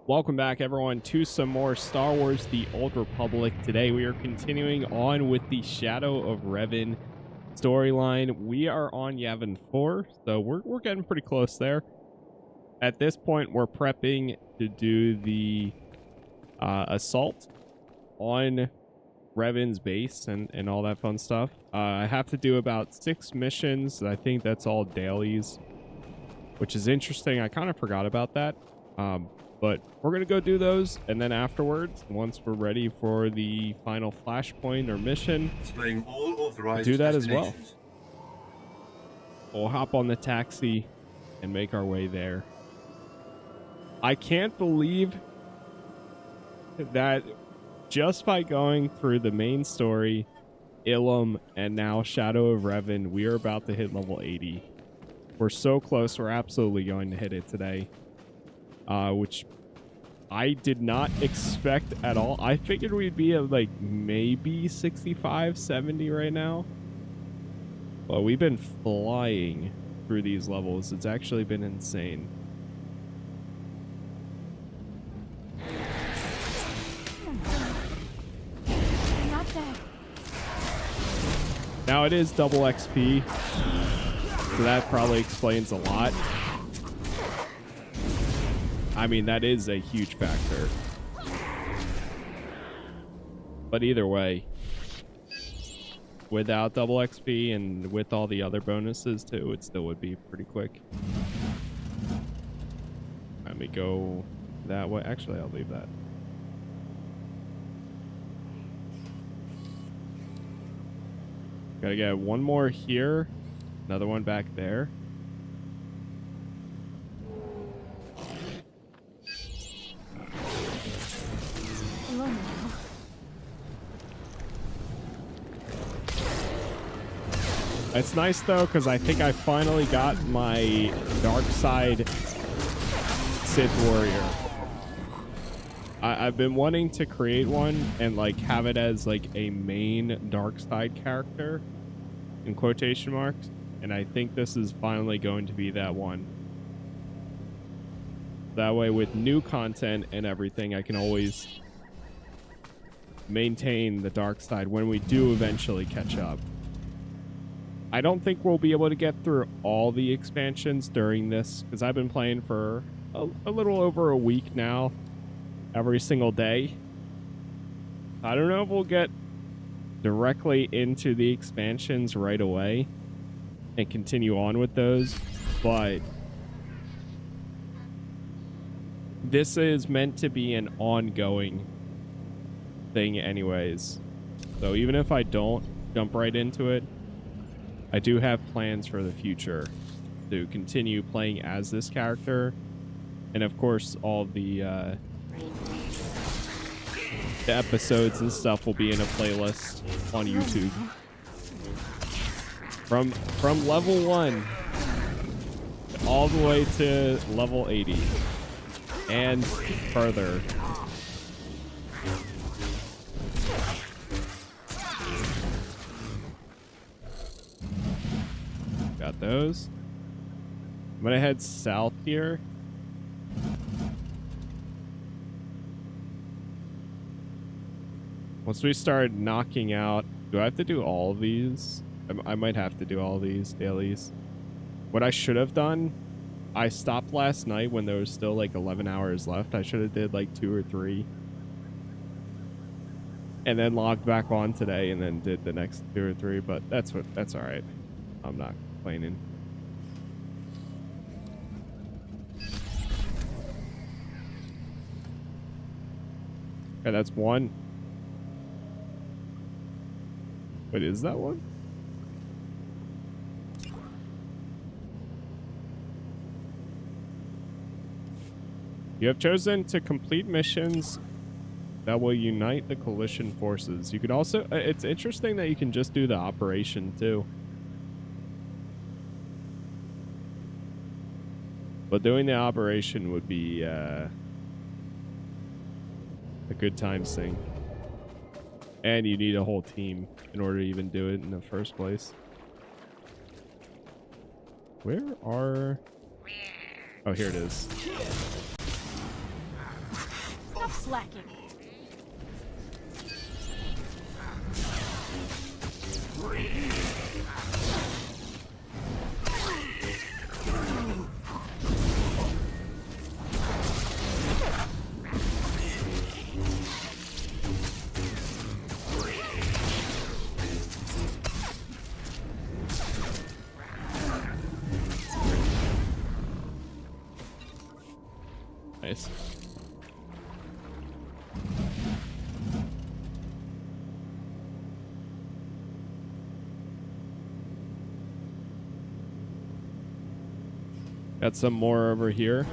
Welcome back, everyone, to some more Star Wars The Old Republic. Today, we are continuing on with the Shadow of Revan storyline. We are on Yavin 4, so we're getting pretty close there. At this point, we're prepping to do the assault on Revan's base and all that fun stuff. I have to do about 6 missions. I think that's all dailies, which is interesting. I kind of forgot about that. But we're going to go do those, and then afterwards, once we're ready for the final flashpoint or mission, we'll do that as well. We'll hop on the taxi and make our way there. I can't believe that just by going through the main story, Ilum, and now Shadow of Revan, we are about to hit level 80. We're so close. We're absolutely going to hit it today. Which I did not expect at all. I figured we'd be at like maybe 65, 70 right now. But we've been flying through these levels. It's actually been insane. Not there. Now it is double XP, so that probably explains a lot. I mean, that is a huge factor. But either way, without double XP and with all the other bonuses too, it still would be pretty quick. Let me go that way. Actually, I'll leave that. Gotta get one more here, another one back there. It's nice though, because I think I finally got my dark side Sith Warrior. I've been wanting to create one and like have it as like a main dark side character in quotation marks, and I think this is finally going to be that one. That way, with new content and everything, I can always maintain the dark side when we do eventually catch up. I don't think we'll be able to get through all the expansions during this, because I've been playing for a little over a week now, every single day. I don't know if we'll get directly into the expansions right away and continue on with those, but this is meant to be an ongoing thing anyways. So even if I don't jump right into it, I do have plans for the future to continue playing as this character, and of course all the episodes and stuff will be in a playlist on YouTube from level 1 all the way to level 80 and further. Got those. I'm gonna head south here. Once we start knocking out, do I have to do all of these? I might have to do all these dailies. What I should have done, I stopped last night when there was still like 11 hours left. I should have did like 2 or 3. And then logged back on today and then did the next 2 or 3, but that's all right. I'm not complaining. Okay, that's one. Wait, is that one? You have chosen to complete missions that will unite the coalition forces. You could also, it's interesting that you can just do the operation too. But doing the operation would be a good time sink. And you need a whole team in order to even do it in the first place. Where are... Oh, here it is. slacking. Nice. Got some more over here.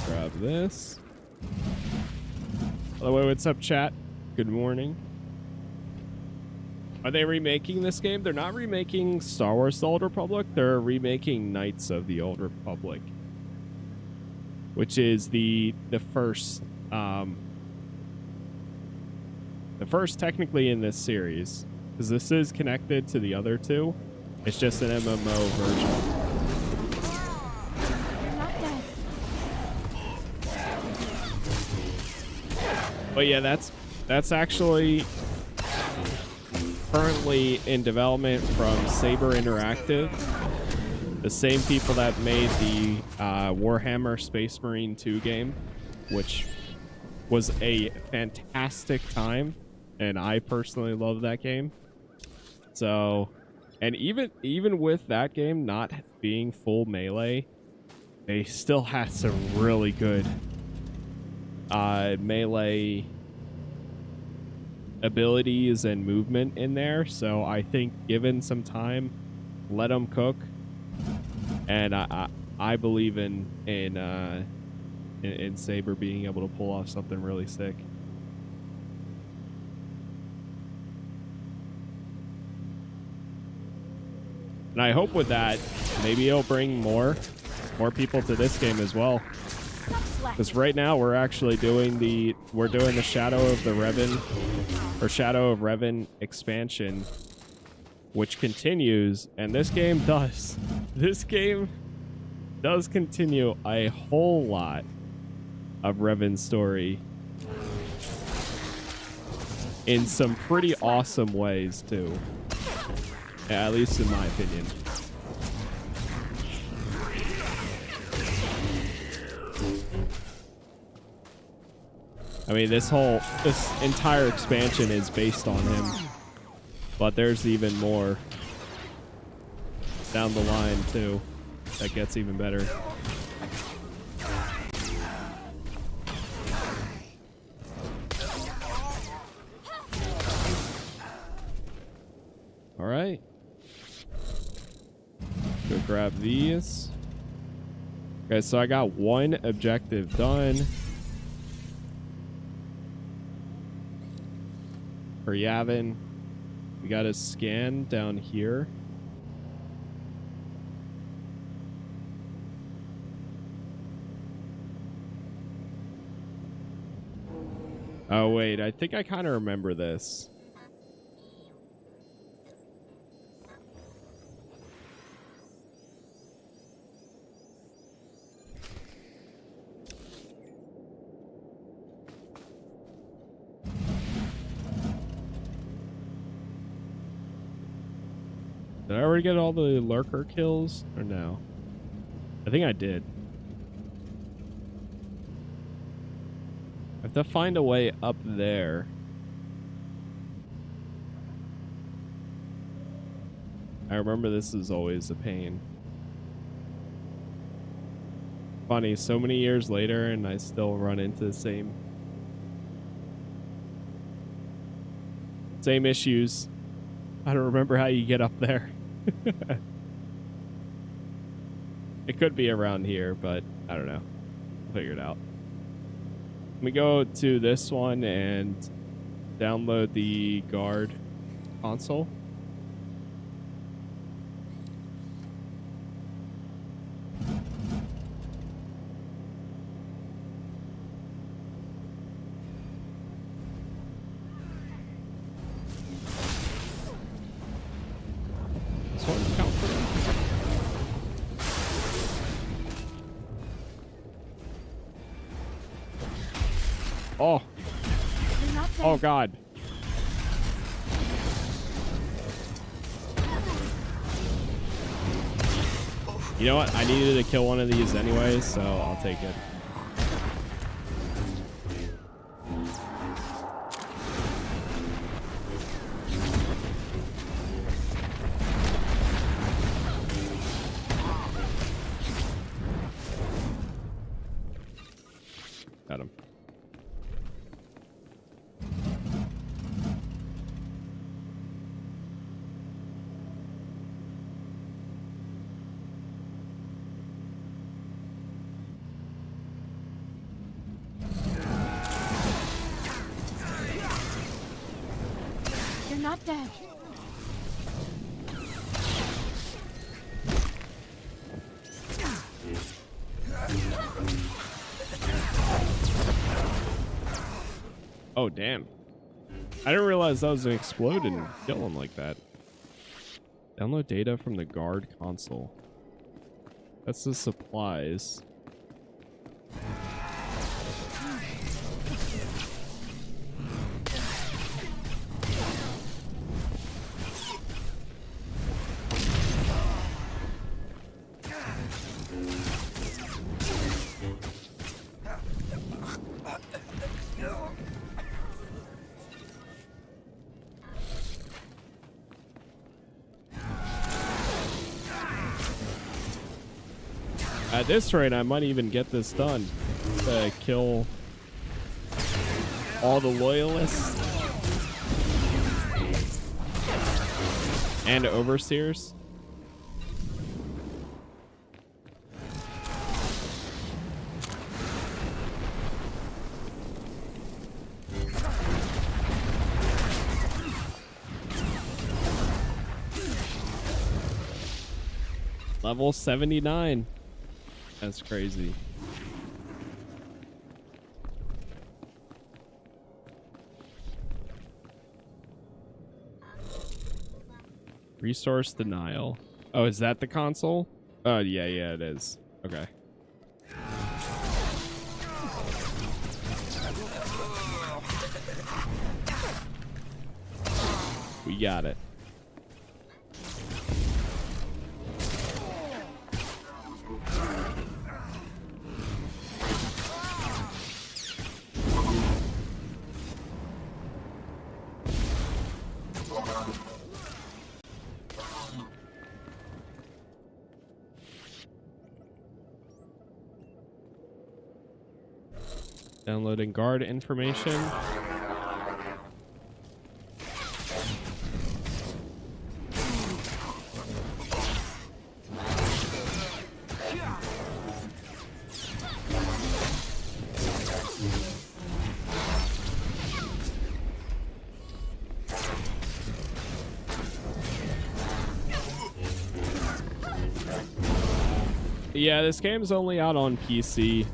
Grab this. By the way, what's up, chat? Good morning. Are they remaking this game? They're not remaking Star Wars: The Old Republic. They're remaking Knights of the Old Republic, which is the first technically in this series, because this is connected to the other two. It's just an MMO version. But yeah, that's actually currently in development from Saber Interactive, the same people that made the Warhammer Space Marine 2 game, which was a fantastic time, and I personally love that game. So, and even with that game not being full melee, they still had some really good melee abilities and movement in there. So I think given some time, let them cook, and I believe in Saber being able to pull off something really sick. And I hope with that, maybe it'll bring more people to this game as well. Because right now we're actually doing the Shadow of the Revan, or Shadow of Revan expansion, which continues, and this game does continue a whole lot of Revan's story in some pretty awesome ways too. Yeah, at least in my opinion. I mean, this entire expansion is based on him, but there's even more down the line too that gets even better. All right, go grab these. Okay, so I got one objective done. For Yavin, we got a scan down here. Oh wait, I think I kind of remember this. Did I already get all the lurker kills or no? I think I did. I have to find a way up there. I remember this is always a pain. Funny, so many years later and I still run into the same issues. I don't remember how you get up there. It could be around here, but I don't know. We'll figure it out. Let me go to this one and download the guard console. one count for them? Oh. Oh, God. You know what? I needed to kill one of these anyway, so I'll take it. Got him. Not dead. Oh, damn. I didn't realize that was an explode and kill him like that. Download data from the guard console. That's the supplies. At this rate, I might even get this done to kill all the loyalists and overseers. Level 79. That's crazy. Resource denial. Oh, is that the console? Oh, yeah, it is. Okay. We got it. Downloading guard information. Yeah, this game's only out on PC.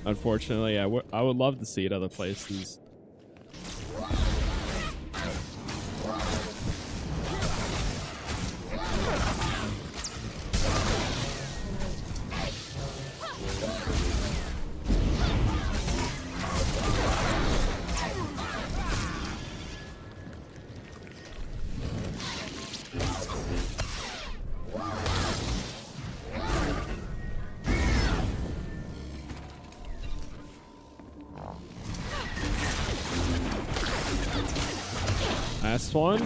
Unfortunately, I would love to see it other places. Last one.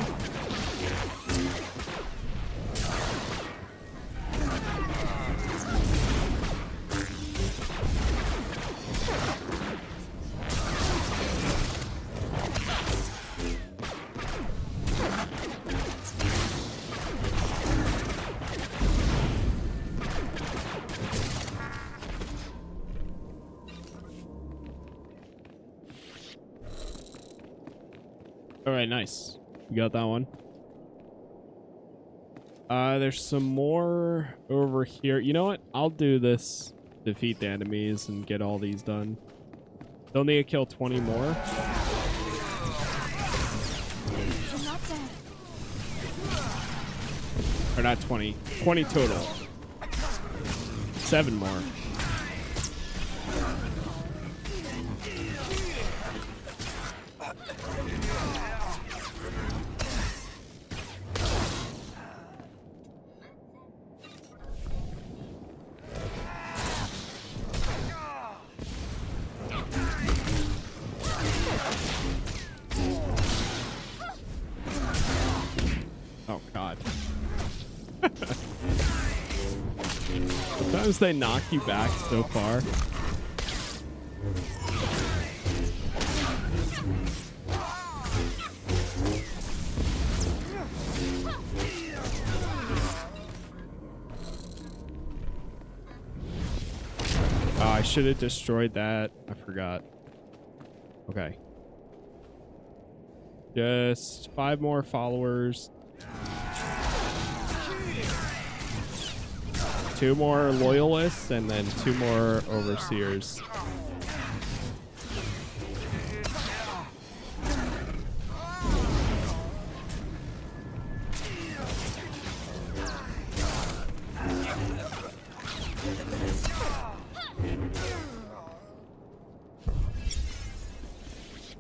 All right, nice. You got that one. There's some more over here. You know what? I'll do this. Defeat the enemies and get all these done. They'll need to kill 20 more. I'm not dead. Or not 20. 20 total. 7 more. Oh, God. Sometimes they knock you back so far. Oh, I should have destroyed that. I forgot. Okay. Just 5 more followers. 2 more loyalists and then 2 more overseers.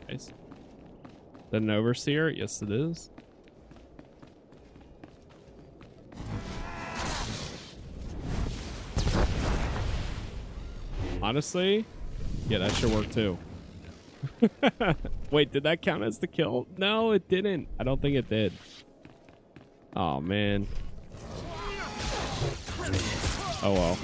Nice. Is that an overseer? Yes, it is. Honestly, yeah, that should work too. Wait, did that count as the kill? No, it didn't. I don't think it did. Oh, man. Oh, well.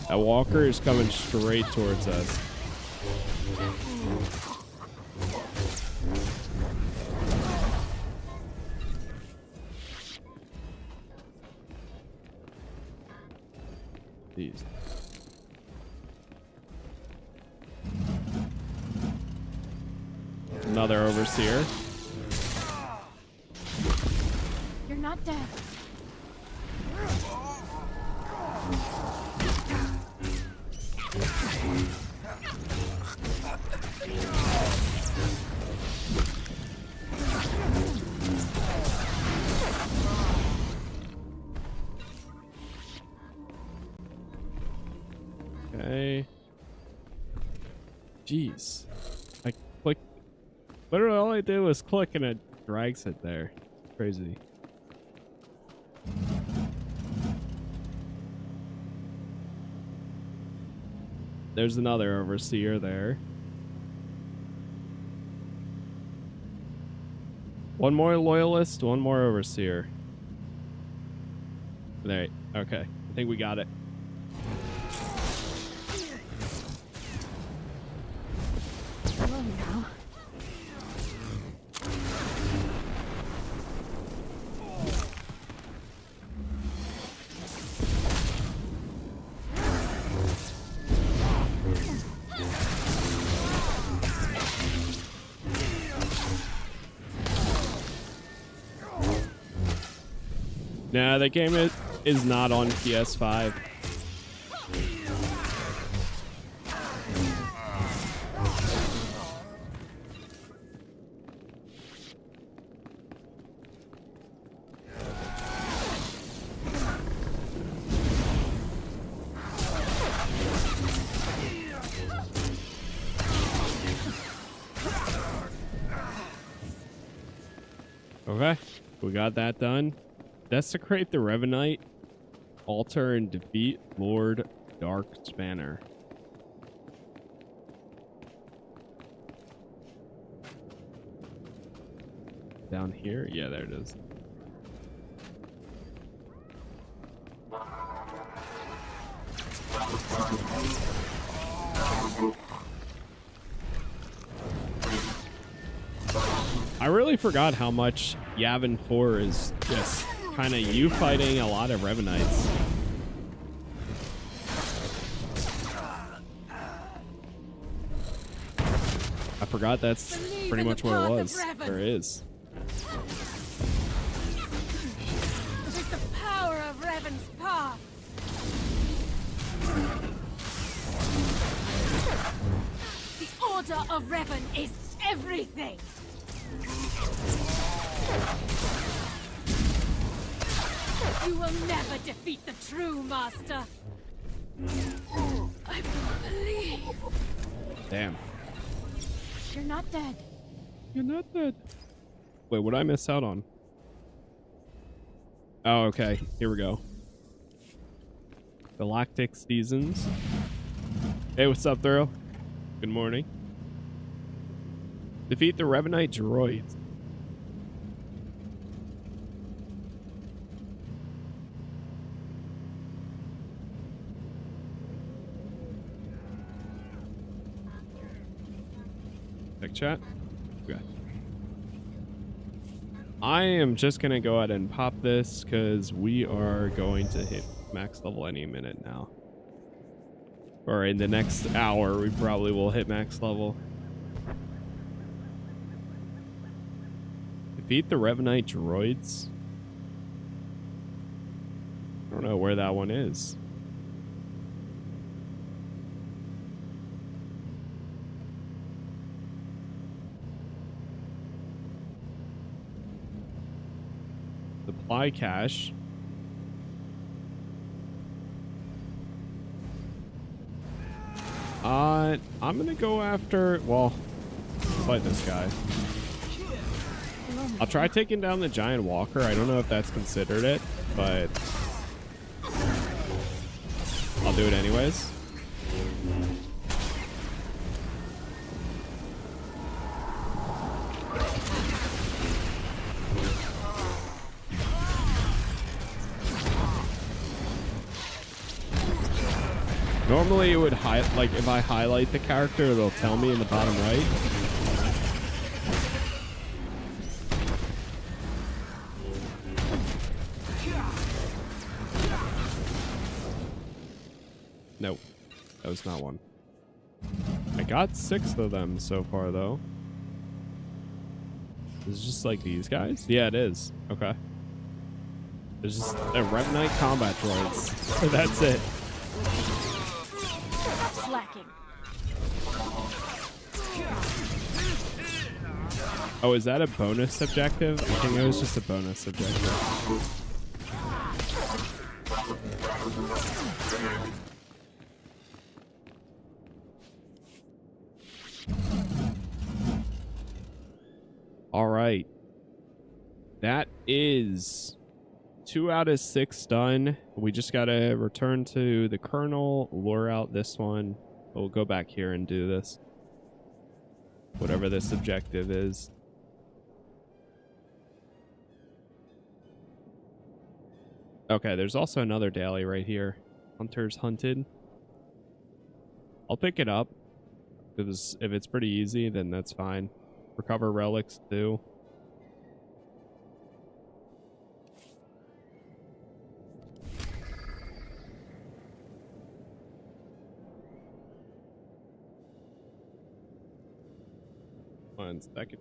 That walker is coming straight towards us. Jeez. Another overseer. You're not dead. Okay. Jeez. I clicked. Literally all I did was click and it drags it there. Crazy. There's another overseer there. 1 more loyalist, 1 more overseer. There. Okay. I think we got it. Nah, the game is not on PS5. Okay, we got that done. Desecrate the Revanite altar and defeat Lord Dark Spanner. Down here? Yeah, there it is. I really forgot how much Yavin 4 is just kind of you fighting a lot of Revanites. I forgot that's pretty much what it was. Or is. It is the power of Revan's path. The order of Revan is everything. You will never defeat the true master. I believe. Damn. You're not dead. You're not dead. Wait, what did I miss out on? Oh, okay. Here we go. Galactic Seasons. Hey, what's up, Thurl? Good morning. Defeat the Revanite droids. Check chat. Okay. I am just gonna go ahead and pop this because we are going to hit max level any minute now. Or in the next hour, we probably will hit max level. Defeat the Revanite droids. I don't know where that one is. Supply cache. I'm gonna go after, well, fight this guy. I'll try taking down the giant walker. I don't know if that's considered it, but I'll do it anyways. Normally it would like if I highlight the character, it'll tell me in the bottom right. Nope, that was not one. I got 6 of them so far though. Is it just like these guys? Yeah, it is. Okay. There's just they're Revanite combat droids. That's it. Slacking. Oh, is that a bonus objective? I think it was just a bonus objective. All right. That is 2 out of 6 done. We just gotta return to the Colonel, lure out this one. We'll go back here and do this. Whatever this objective is. Okay, there's also another daily right here. Hunters hunted. I'll pick it up. Because if it's pretty easy, then that's fine. Recover relics too. One second.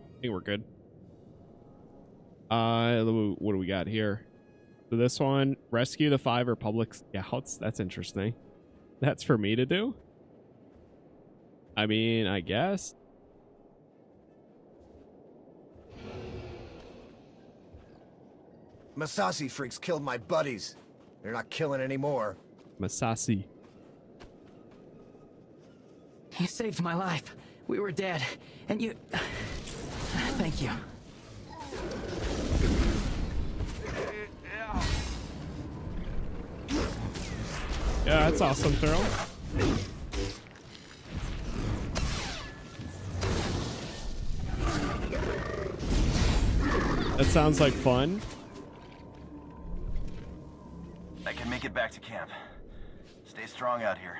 I think we're good. What do we got here? So this one, rescue the 5 Republic Scouts. That's interesting. That's for me to do? I mean, I guess. Masasi freaks killed my buddies. They're not killing anymore. Masasi. You saved my life. We were dead, and you... Thank you. Yeah, that's awesome, Thurl. That sounds like fun. I can make it back to camp. Stay strong out here.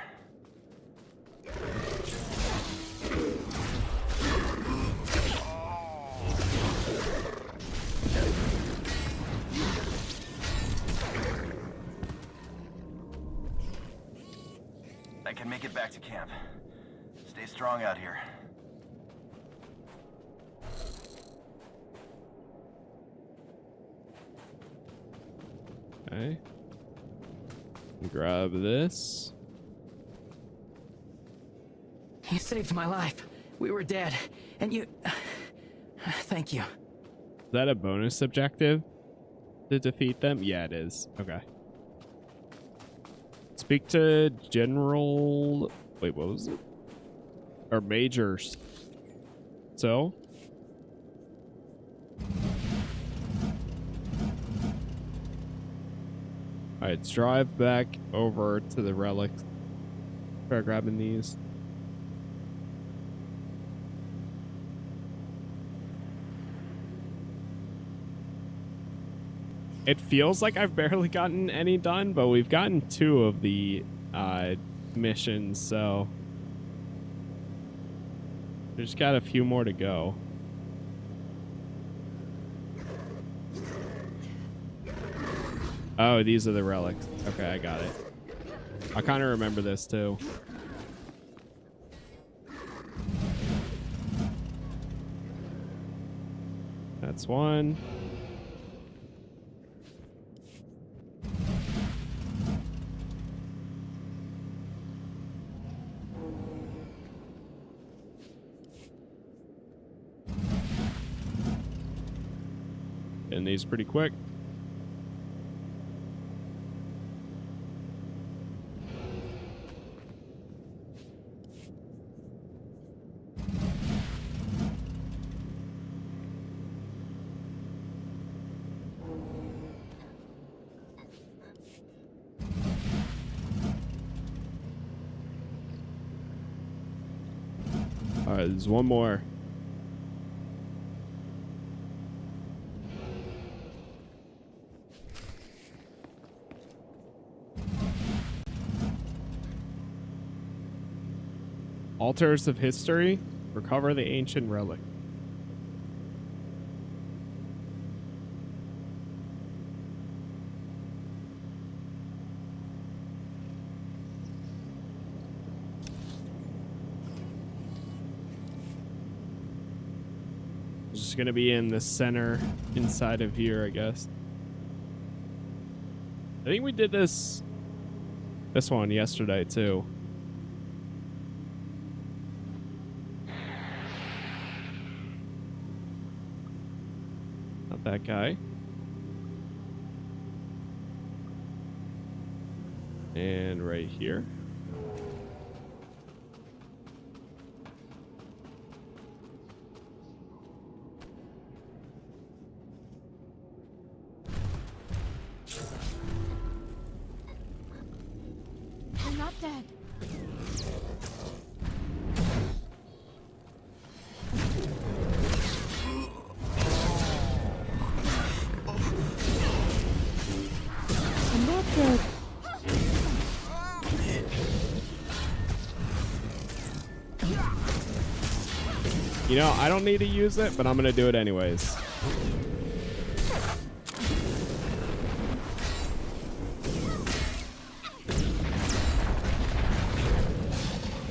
I can make it back to camp. Stay strong out here. Okay. Grab this. You saved my life. We were dead, and you... Thank you. Is that a bonus objective to defeat them? Yeah, it is. Okay. Speak to General... Wait, what was it? Or Majors. So? Alright, let's drive back over to the relics. Start grabbing these. It feels like I've barely gotten any done, but we've gotten 2 of the missions, so there's got a few more to go. Oh, these are the relics. Okay, I got it. I kind of remember this too. That's one. Getting these pretty quick. All right, there's one more. Altars of history. Recover the ancient relic. It's just gonna be in the center inside of here, I guess. I think we did this one yesterday too. Not that guy. And right here. They're not dead. I'm not dead. You know, I don't need to use it, but I'm gonna do it anyways.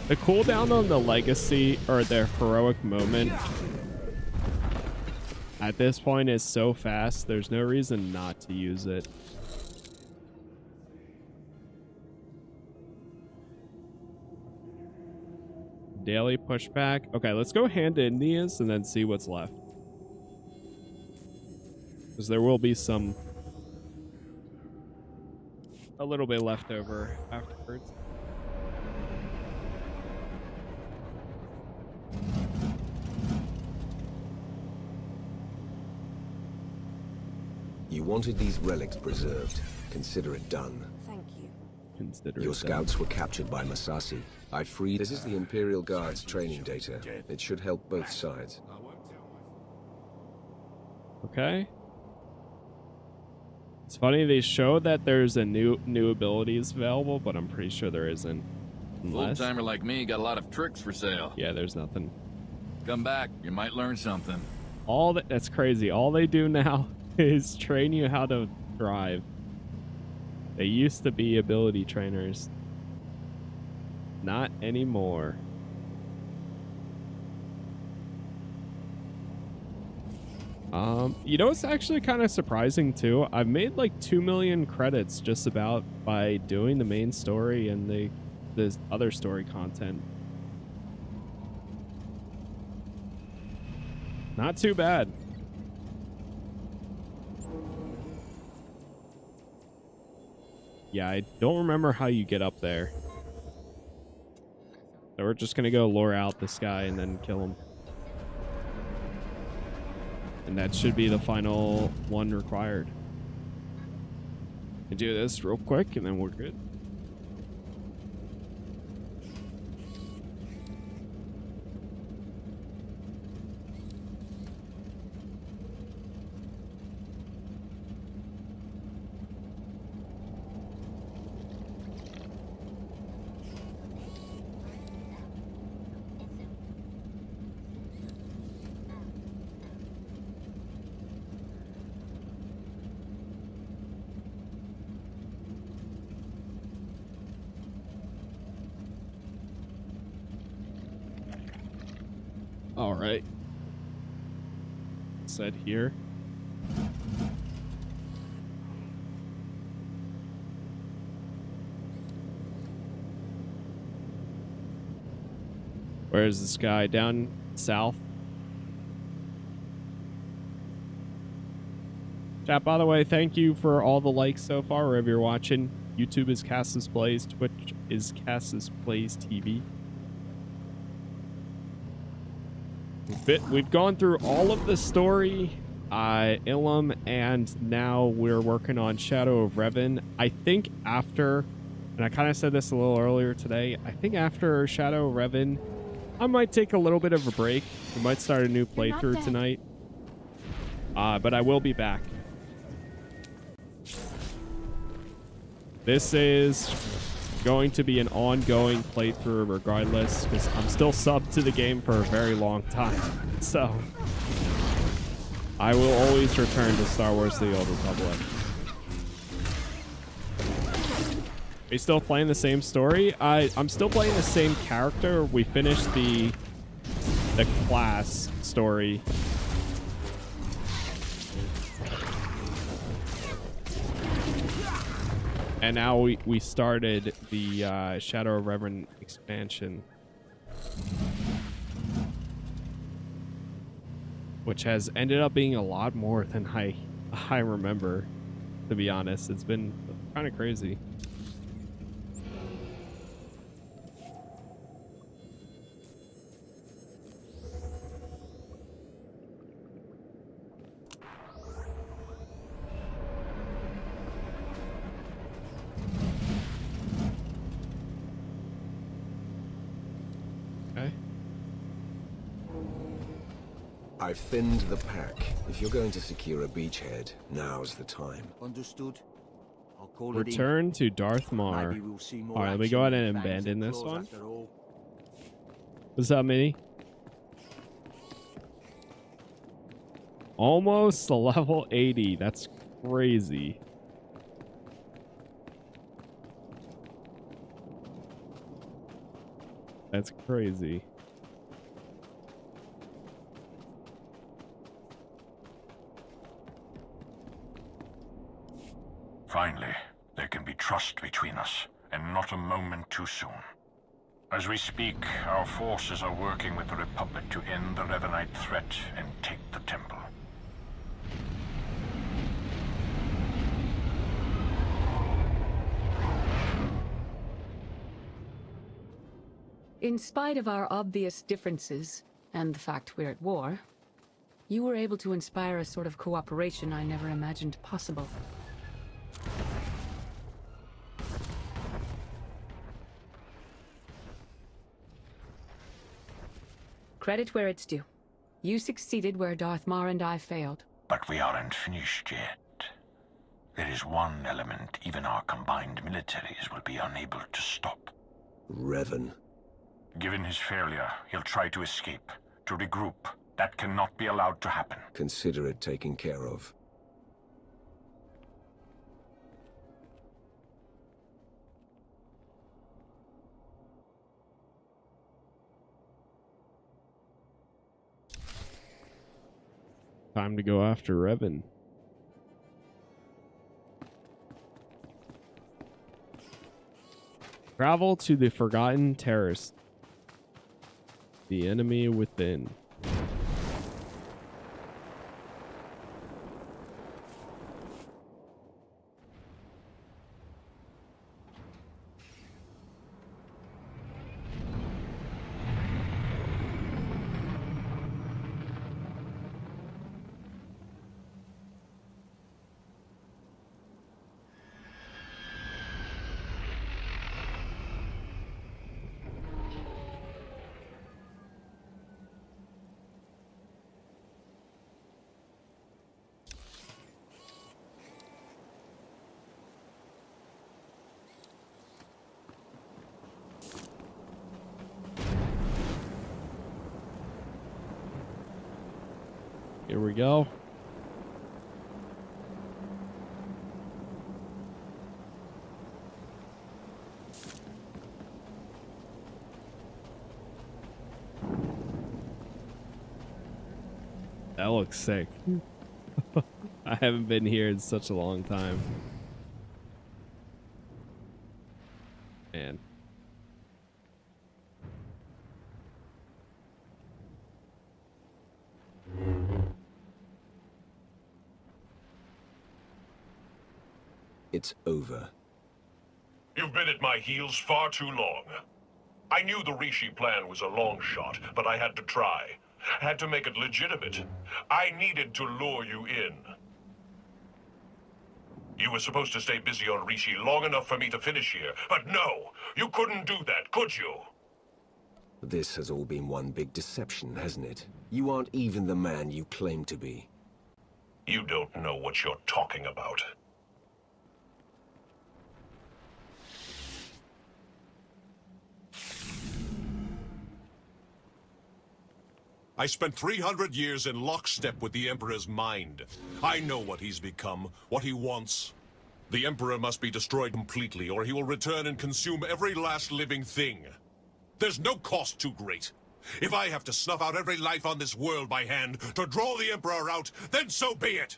The cooldown on the legacy or the heroic moment at this point is so fast, there's no reason not to use it. Daily pushback. Okay, let's go hand in these and then see what's left. Because there will be a little bit left over afterwards. You wanted these relics preserved. Consider it done. Thank you. Consider Your it done. scouts were captured by Masasi. I freed... This is the Imperial Guard's training data. It should help both sides. Okay. It's funny they show that there's a new abilities available, but I'm pretty sure there isn't. Unless... Old-timer like me got a lot of tricks for sale. Yeah, there's nothing. Come back, you might learn something. That's crazy. All they do now is train you how to drive. They used to be ability trainers. Not anymore. You know, it's actually kind of surprising too. I've made like 2 million credits just about by doing the main story and the other story content. Not too bad. Yeah, I don't remember how you get up there. So we're just gonna go lure out this guy and then kill him. And that should be the final one required. And do this real quick and then we're good. All right. Set here. Where is this guy? Down south? Chat, by the way, thank you for all the likes so far, wherever you're watching. YouTube is Casas Plays. Twitch is Casas Plays TV. We've gone through all of the story, Ilum, and now we're working on Shadow of Revan. I think after, and I kind of said this a little earlier today, I think after Shadow of Revan, I might take a little bit of a break. We might start a new playthrough tonight. But I will be back. This is going to be an ongoing playthrough regardless, because I'm still subbed to the game for a very long time. So I will always return to Star Wars The Old Republic. Are you still playing the same story? I'm still playing the same character. We finished the class story. And now we started the Shadow of Revan expansion, which has ended up being a lot more than I remember, to be honest. It's been kind of crazy. I've thinned the pack. If you're going to secure a beachhead, now's the time. Understood. I'll call it Return to Darth Marr. Maybe we'll see more All right, let me go ahead and action abandon fangs this and one. claws after all. What's up, Mini? Almost a level 80. That's crazy. That's crazy. Finally, there can be trust between us, and not a moment too soon. As we speak, our forces are working with the Republic to end the Revanite threat and take the temple. In spite of our obvious differences, and the fact we're at war, you were able to inspire a sort of cooperation I never imagined possible. Credit where it's due. You succeeded where Darth Marr and I failed. But we aren't finished yet. There is one element even our combined militaries will be unable to stop. Revan. Given his failure, he'll try to escape, to regroup. That cannot be allowed to happen. Consider it taken care of. Time to go after Revan. Travel to the Forgotten Terrace. The enemy within. Here we go. That looks sick. I haven't been here in such a long time. Man. It's over. You've been at my heels far too long. I knew the Rishi plan was a long shot, but I had to try. Had to make it legitimate. I needed to lure you in. You were supposed to stay busy on Rishi long enough for me to finish here, but no! You couldn't do that, could you? This has all been one big deception, hasn't it? You aren't even the man you claim to be. You don't know what you're talking about. I spent 300 years in lockstep with the Emperor's mind. I know what he's become, what he wants. The Emperor must be destroyed completely, or he will return and consume every last living thing. There's no cost too great. If I have to snuff out every life on this world by hand to draw the Emperor out, then so be it!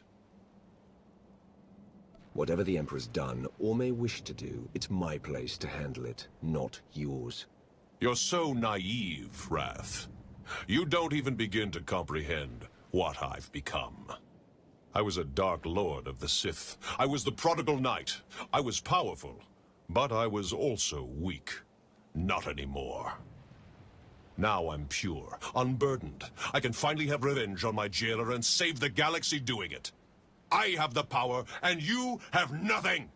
Whatever the Emperor's done, or may wish to do, it's my place to handle it, not yours. You're so naive, Wrath. You don't even begin to comprehend what I've become. I was a Dark Lord of the Sith. I was the prodigal knight. I was powerful, but I was also weak. Not anymore. Now I'm pure, unburdened. I can finally have revenge on my jailer and save the galaxy doing it. I have the power, and you have nothing!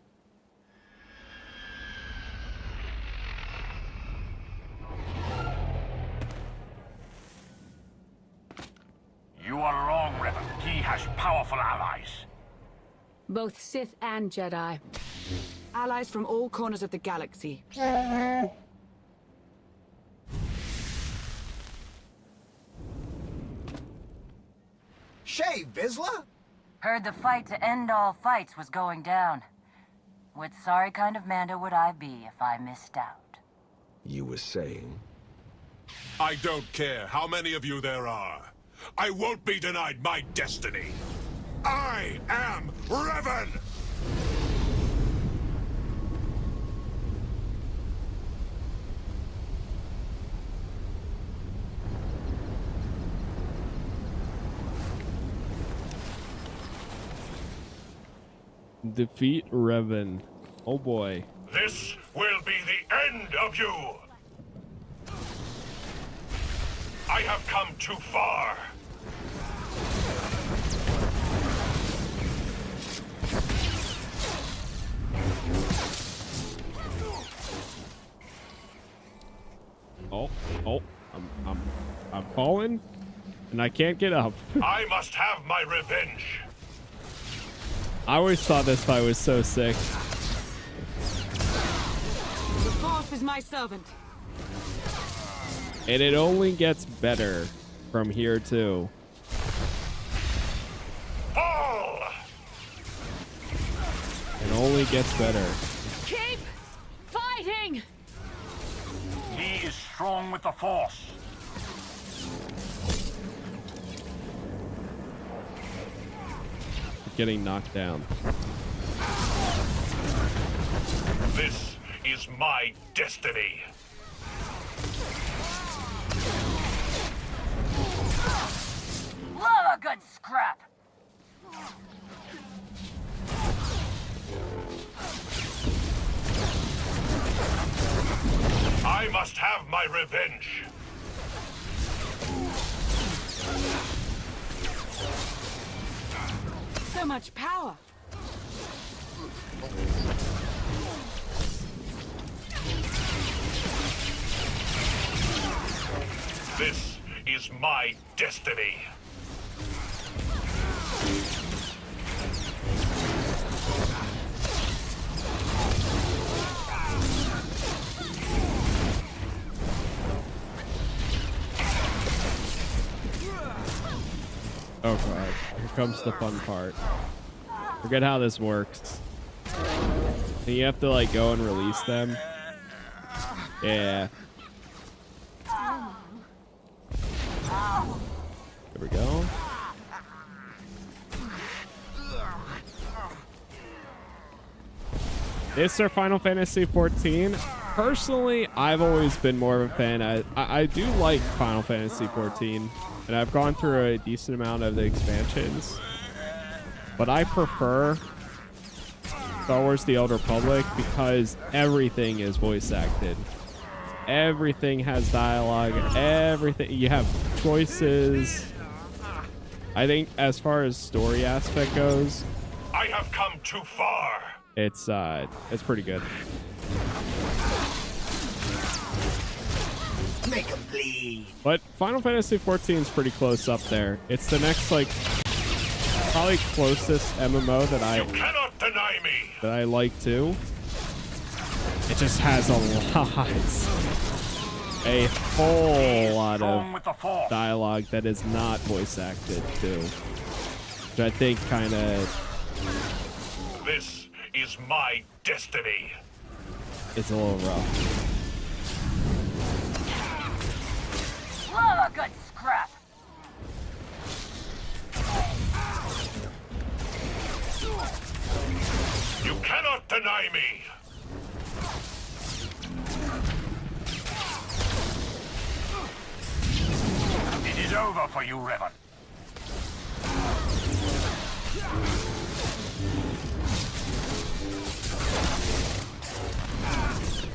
You are wrong, Revan. He has powerful allies. Both Sith and Jedi. Allies from all corners of the galaxy. Shay, Vizsla? Heard the fight to end all fights was going down. What sorry kind of Mando would I be if I missed out? You were saying? I don't care how many of you there are. I won't be denied my destiny. I am Revan! Defeat Revan. Oh boy. This will be the end of you! I have come too far! I'm falling, and I can't get up. I must have my revenge. I always thought this fight was so sick. The Force is my servant. And it only gets better from here too. Fall! It only gets better. Keep fighting! He is strong with the Force. Getting knocked down. This is my destiny. Love a good scrap. I must have my revenge. So much power. This is my destiny. Oh god, here comes the fun part. Forget how this works. And you have to like go and release them. Yeah. There we go. Is there Final Fantasy 14? Personally, I've always been more of a fan. I do like Final Fantasy 14, and I've gone through a decent amount of the expansions. But I prefer Star Wars The Old Republic because everything is voice acted. Everything has dialogue. Everything. You have choices. I think as far as story aspect goes, I have come too far. it's pretty good. Make him bleed. But Final Fantasy 14 is pretty close up there. It's the next like probably closest MMO that You cannot deny me. I like too. It just has a whole lot of dialogue that is not voice acted too, which I think kind of This is my destiny. it's a little rough. Love a good scrap. You cannot deny me. It is over for you, Revan.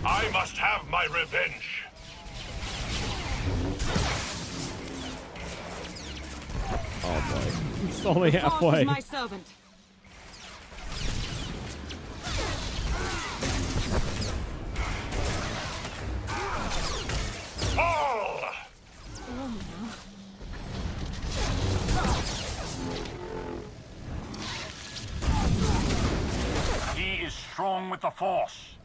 I must have my revenge. Oh boy, it's only The Force halfway. is my servant. Fall! He is strong with the Force.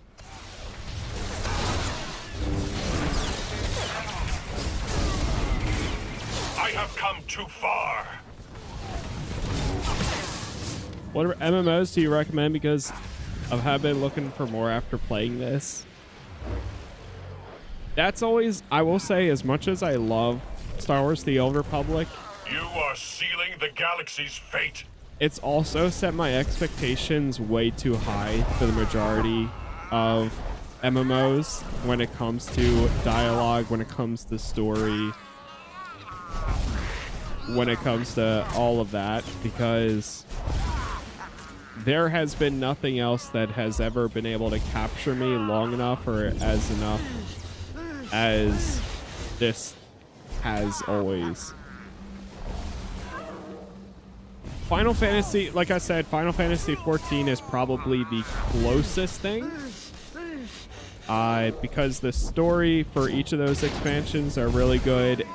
I have come too far. What MMOs do you recommend? Because I have been looking for more after playing this. That's always, I will say, as much as I love Star Wars The Old Republic, You are sealing the galaxy's fate. it's also set my expectations way too high for the majority of MMOs when it comes to dialogue, when it comes to story, when it comes to all of that, because there has been nothing else that has ever been able to capture me long enough or as enough as this has always. Final Fantasy, like I said, Final Fantasy 14 is probably the closest thing. Because the story for each of those expansions are really good,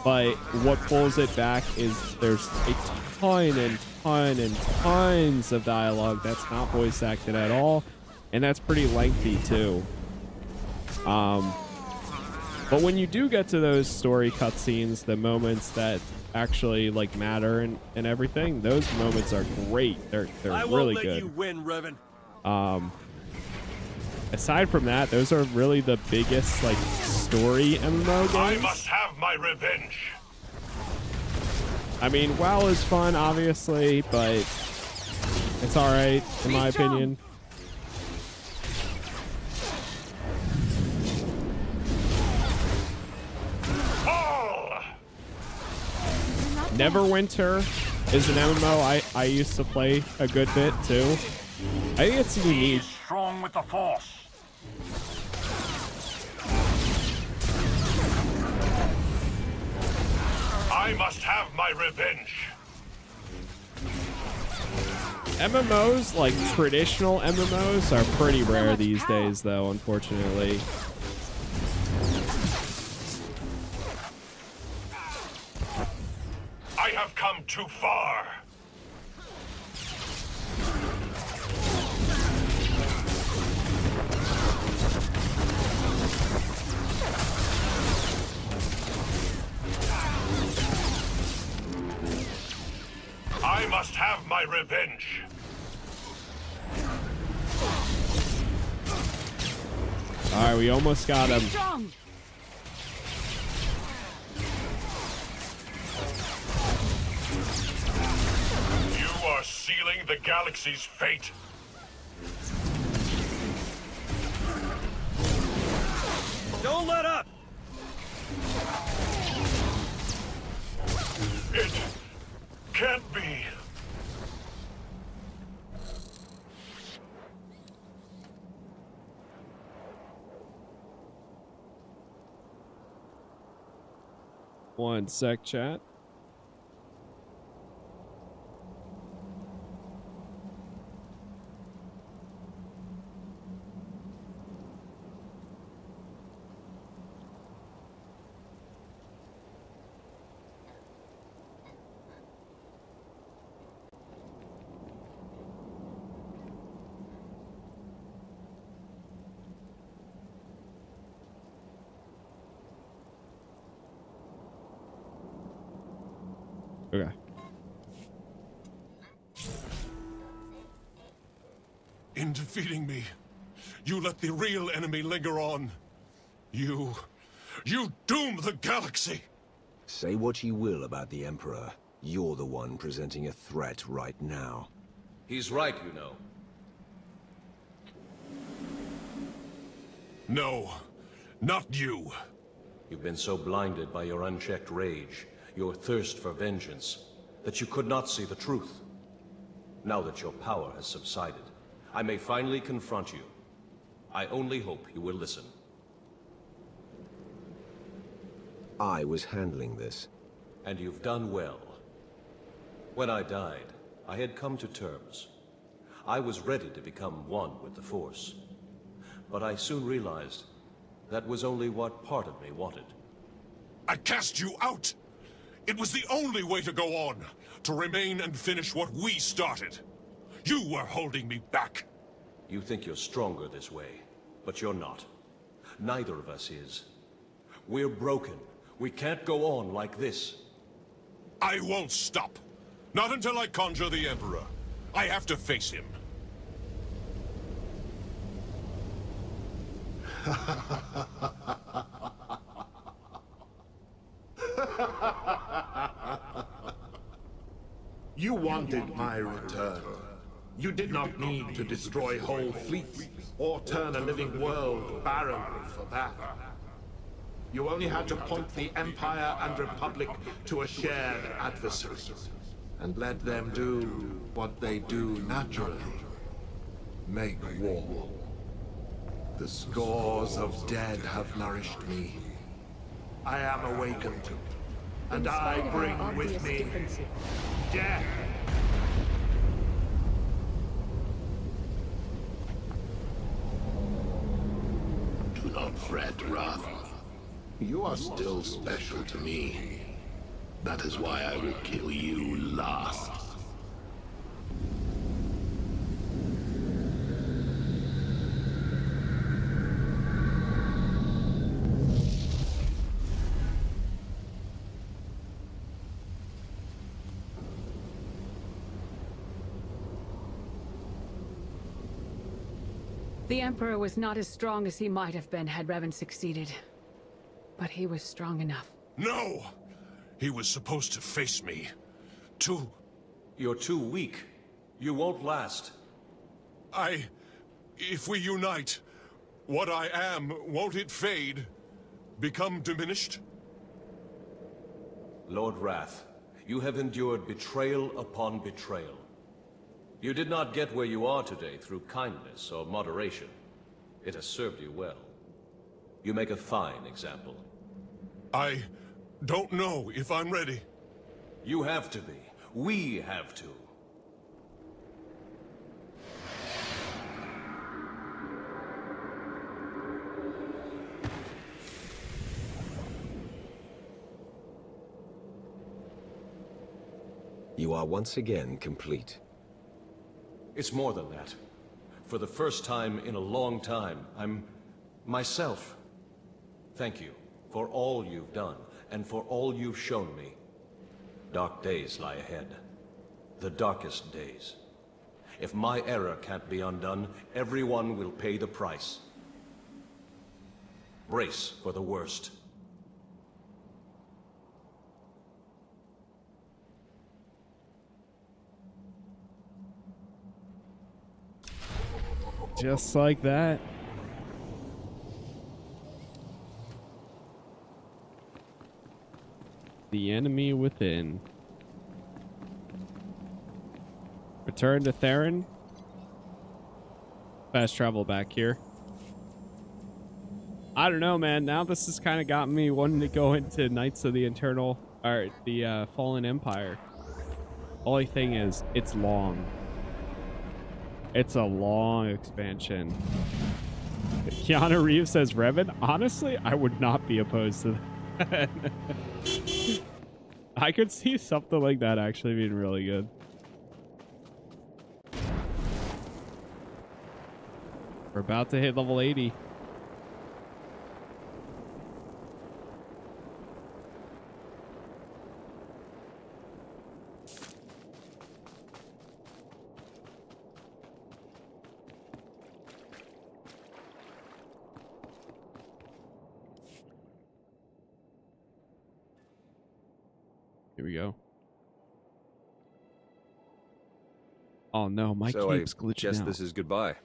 but what pulls it back is there's a ton and ton and tons of dialogue that's not voice acted at all, and that's pretty lengthy too. But when you do get to those story cutscenes, the moments that actually like matter and everything, those moments are great. They're really good. You win, Revan. Aside from that, those are really the biggest like story MMO games. I must have my revenge. I mean, WoW is fun, obviously, but it's all right in my opinion. Neverwinter is an MMO I used to play a good bit too. I think it's unique. Strong with the Force. I must have my revenge. MMOs, like traditional MMOs, are pretty rare these days, though, unfortunately. I have come too far. I must have my revenge. All right, we almost got him. You are sealing the galaxy's fate. Don't let up. It can't be. One sec, chat. Okay. In defeating me, you let the real enemy linger on. You doom the galaxy! Say what you will about the Emperor. You're the one presenting a threat right now. He's right, you know. No, not you. You've been so blinded by your unchecked rage, your thirst for vengeance, that you could not see the truth. Now that your power has subsided, I may finally confront you. I only hope you will listen. I was handling this. And you've done well. When I died, I had come to terms. I was ready to become one with the Force. But I soon realized that was only what part of me wanted. I cast you out! It was the only way to go on, to remain and finish what we started. You were holding me back. You think you're stronger this way, but you're not. Neither of us is. We're broken. We can't go on like this. I won't stop. Not until I conjure the Emperor. I have to face him. You wanted my return. You did not need to destroy whole fleets or turn a living world barren for that. You only had to point the Empire and Republic to a shared adversary and let them do what they do naturally. Make war. The scores of dead have nourished me. I am awakened, and I bring with me death. Do not fret, Wrath. You are still special to me. That is why I will kill you last. The Emperor was not as strong as he might have been had Revan succeeded. But he was strong enough. No! He was supposed to face me. You're too weak. You won't last. If we unite, what I am, won't it fade? Become diminished? Lord Wrath, you have endured betrayal upon betrayal. You did not get where you are today through kindness or moderation. It has served you well. You make a fine example. I don't know if I'm ready. You have to be. We have to. You are once again complete. It's more than that. For the first time in a long time, I'm myself. Thank you for all you've done, and for all you've shown me. Dark days lie ahead. The darkest days. If my error can't be undone, everyone will pay the price. Brace for the worst. Just like that. The enemy within. Return to Theron. Fast travel back here. I don't know, man. Now this has kind of got me wanting to go into Knights of the Eternal, or the Fallen Empire. Only thing is, it's long. It's a long expansion. Keanu Reeves says Revan. Honestly, I would not be opposed to that. I could see something like that actually being really good. We're about to hit level 80. Here we go. Oh no, my keep's glitching guess out. This is goodbye.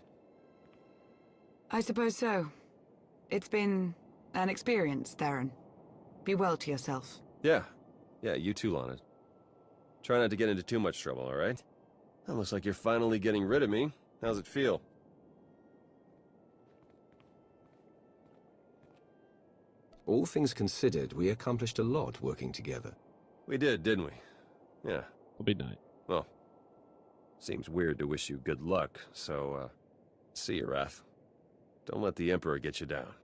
I suppose so. It's been an experience, Theron. Be well to yourself. Yeah, you too, Lana. Try not to get into too much trouble, all right? That looks like you're finally getting rid of me. How's it feel? All things considered, we accomplished a lot working together. We did, didn't we? Yeah. It'll be night. Well, seems weird to wish you good luck, so, see you, Wrath. Don't let the Emperor get you down.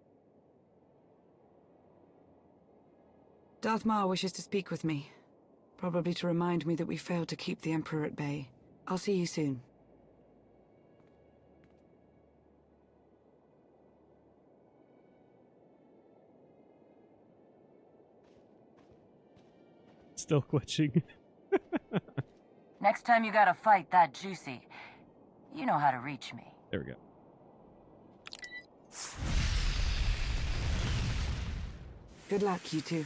Darth Marr wishes to speak with me. Probably to remind me that we failed to keep the Emperor at bay. I'll see you soon. Still glitching. Next time you got a fight that juicy, you know how to reach me. There we go. Good luck, you two.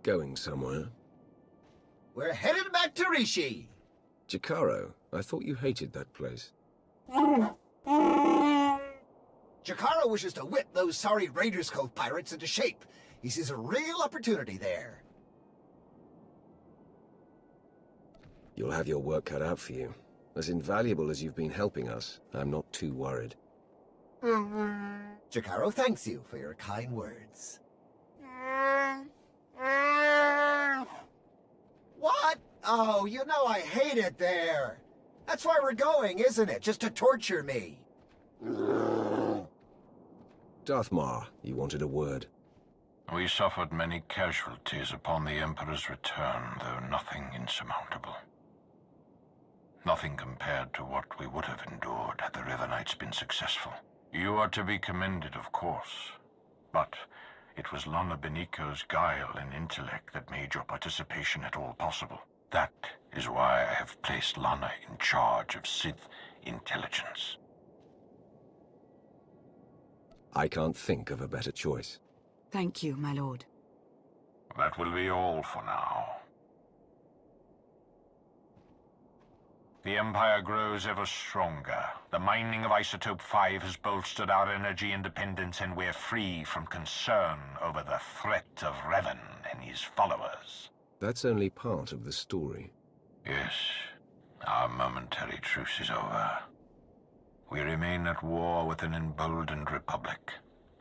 Going somewhere? We're headed back to Rishi. Jakaro, I thought you hated that place. Jakaro wishes to whip those sorry Raiders Cove pirates into shape. He sees a real opportunity there. You'll have your work cut out for you. As invaluable as you've been helping us, I'm not too worried. Jakaro thanks you for your kind words. What? Oh, you know I hate it there. That's why we're going, isn't it? Just to torture me. Darth Marr, you wanted a word. We suffered many casualties upon the Emperor's return, though nothing insurmountable. Nothing compared to what we would have endured had the Revanites been successful. You are to be commended, of course, but it was Lana Beniko's guile and intellect that made your participation at all possible. That is why I have placed Lana in charge of Sith intelligence. I can't think of a better choice. Thank you, my lord. That will be all for now. The Empire grows ever stronger. The mining of Isotope 5 has bolstered our energy independence, and we're free from concern over the threat of Revan and his followers. That's only part of the story. Yes, our momentary truce is over. We remain at war with an emboldened Republic,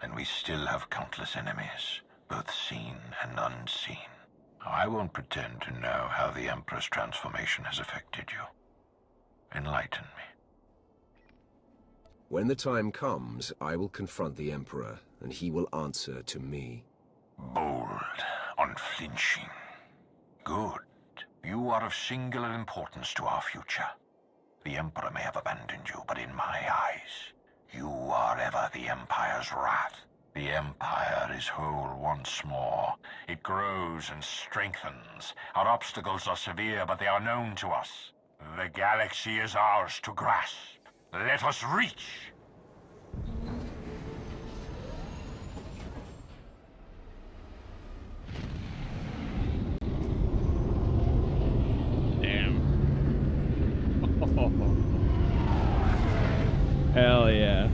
and we still have countless enemies, both seen and unseen. I won't pretend to know how the Emperor's transformation has affected you. Enlighten me. When the time comes, I will confront the Emperor, and he will answer to me. Bold, unflinching. Good. You are of singular importance to our future. The Emperor may have abandoned you, but in my eyes, you are ever the Empire's wrath. The Empire is whole once more. It grows and strengthens. Our obstacles are severe, but they are known to us. The galaxy is ours to grasp. Let us reach! Damn. Hell yeah.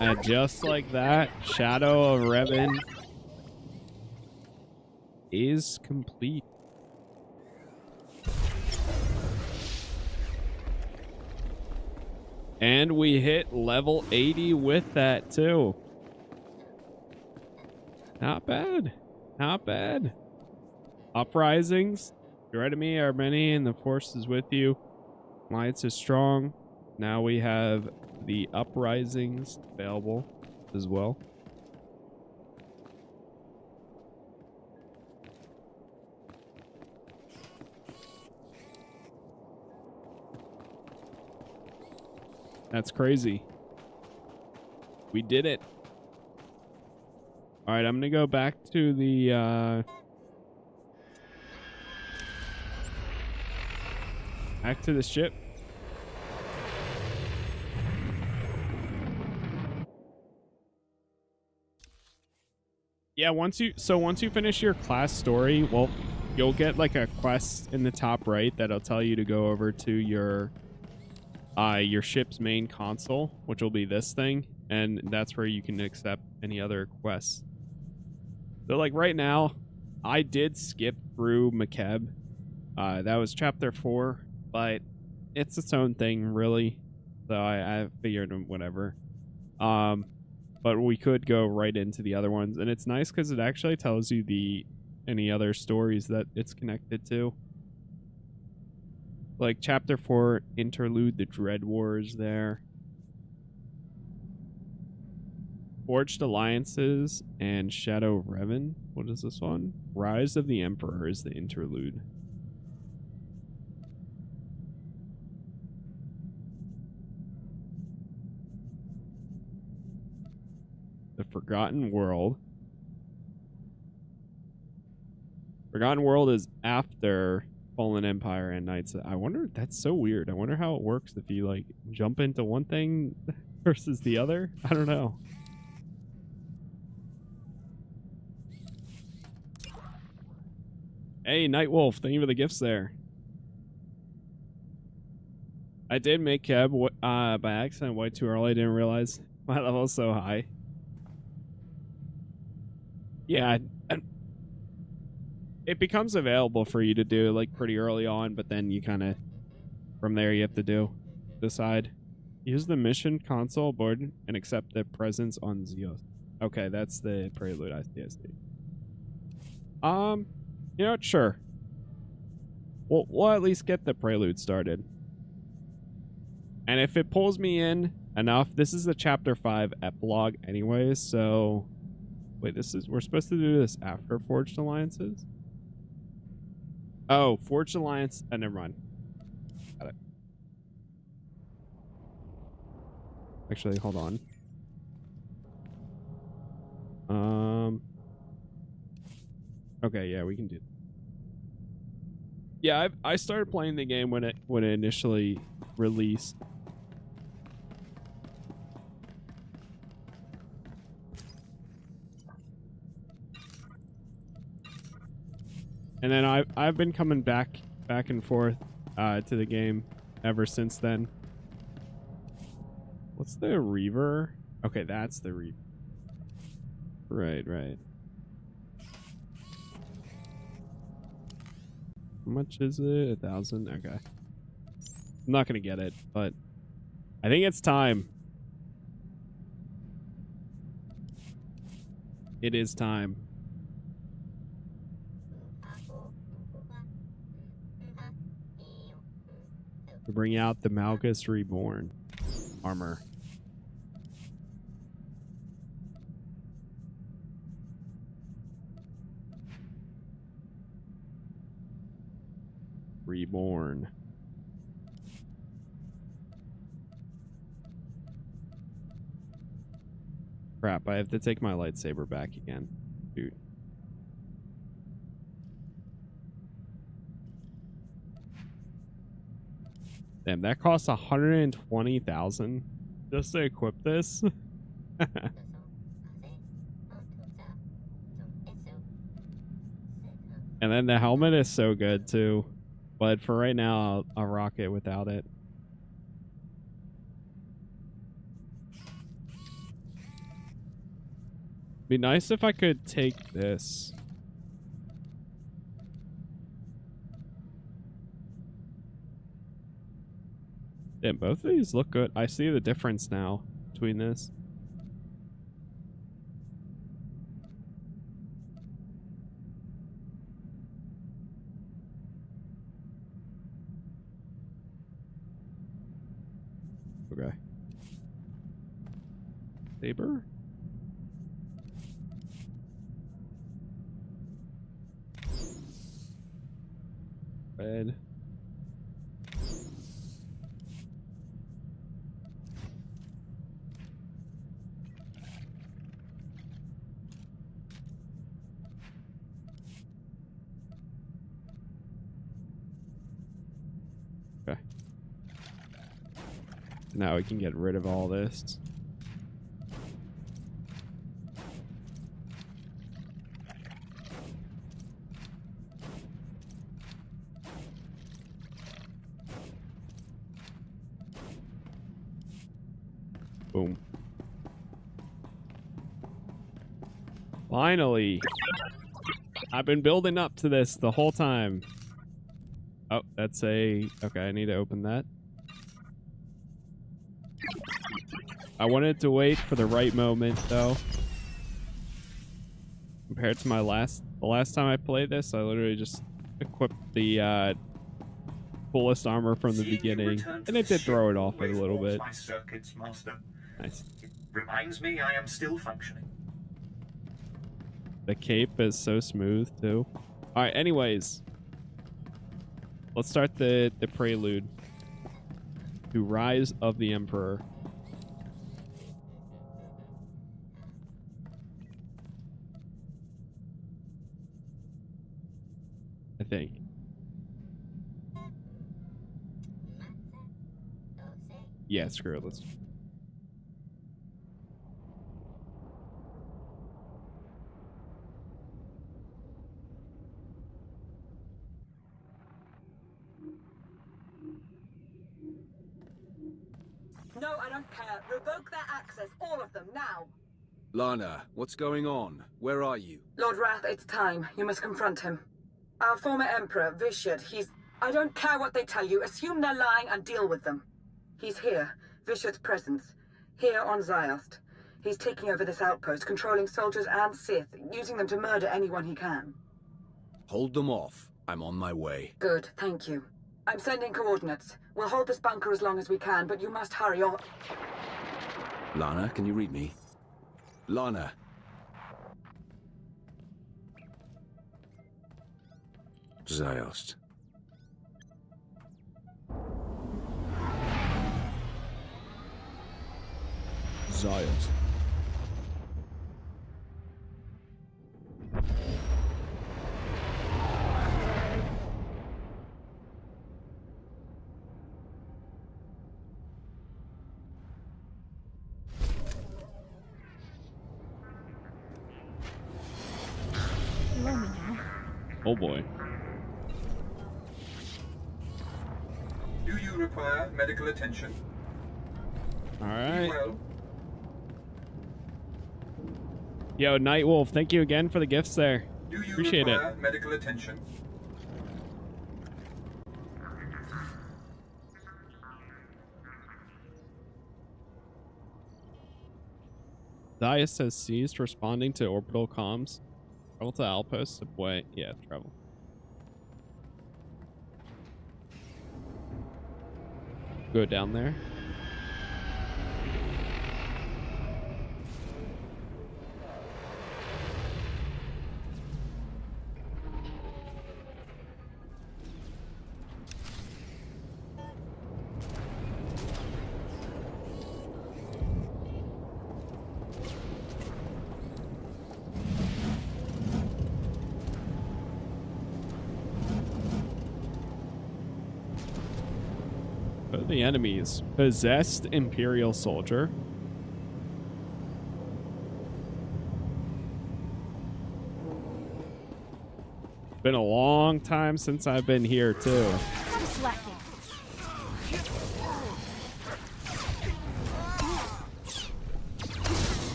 And just like that, Shadow of Revan is complete. And we hit level 80 with that too. Not bad. Not bad. Uprisings. Your enemy are many and the force is with you. Alliance is strong. Now we have the uprisings available as well. That's crazy. We did it. All right, I'm gonna go back to the back to the ship. Yeah, once you finish your class story, well, you'll get like a quest in the top right that'll tell you to go over to your ship's main console, which will be this thing, and that's where you can accept any other quests. So like right now, I did skip through McKeb. That was chapter 4, but it's its own thing really. So I figured whatever. But we could go right into the other ones, and it's nice because it actually tells you any other stories that it's connected to. Like chapter 4, Interlude, the Dread Wars there. Forged Alliances and Shadow of Revan. What is this one? Rise of the Emperor is the interlude. The Forgotten World. Forgotten World is after Fallen Empire and Knights. I wonder, that's so weird. I wonder how it works if you like jump into one thing versus the other. I don't know. Hey, Nightwolf, thank you for the gifts there. I did make Keb by accident way too early. I didn't realize my level is so high. Yeah, it becomes available for you to do like pretty early on, but then you kind of, from there you have to decide. Use the mission console board and accept the presence on Ziost. Okay, that's the Prelude ICSD. You know what? Sure. We'll at least get the Prelude started. And if it pulls me in enough, this is the chapter 5 epilogue anyway, so wait, we're supposed to do this after Forged Alliances? Oh, Forged Alliance, never mind. Got it. Actually, hold on. Okay, yeah, we can do. Yeah, I started playing the game when it initially released. And then I've been coming back and forth to the game ever since then. What's the Reaver? Okay, that's the Reaver. Right. How much is it? 1,000? Okay. I'm not gonna get it, but I think it's time. It is time. To bring out the Malgus Reborn armor. Reborn. Crap, I have to take my lightsaber back again. Dude. Damn, that costs 120,000 just to equip this. And then the helmet is so good too. But for right now, I'll rock it without it. Be nice if I could take this. Damn, both of these look good. I see the difference now between this. Okay. Saber? Red. Okay. Now we can get rid of all this. Boom. Finally. I've been building up to this the whole time. Oh, that's a... Okay, I need to open that. I wanted to wait for the right moment, though. Compared to the last time I played this, I literally just equipped the fullest armor from the beginning, and it did throw it off a little bit. My circuits, Master. Nice. It reminds me I am still functioning. The cape is so smooth too. All right. Anyways, let's start the prelude to Rise of the Emperor. I think. Yeah, screw it. Let's. No, I don't care. Revoke their access, all of them, now. Lana, what's going on? Where are you? Lord Wrath, it's time. You must confront him. Our former Emperor, Vishad, he's... I don't care what they tell you. Assume they're lying and deal with them. He's here. Vishad's presence. Here on Ziost. He's taking over this outpost, controlling soldiers and Sith, using them to murder anyone he can. Hold them off. I'm on my way. Good, thank you. I'm sending coordinates. We'll hold this bunker as long as we can, but you must hurry or... Lana, can you read me? Lana. Ziost. Oh boy. Do you require medical attention? All right. Well, Yo, Nightwolf, thank you again for the gifts there. do you Appreciate require it. medical attention? Ziost has ceased responding to orbital comms. Travel to outpost. Wait, yeah, travel. Go down there. The enemies. Possessed Imperial soldier. Been a long time since I've been here too. I'm slacking.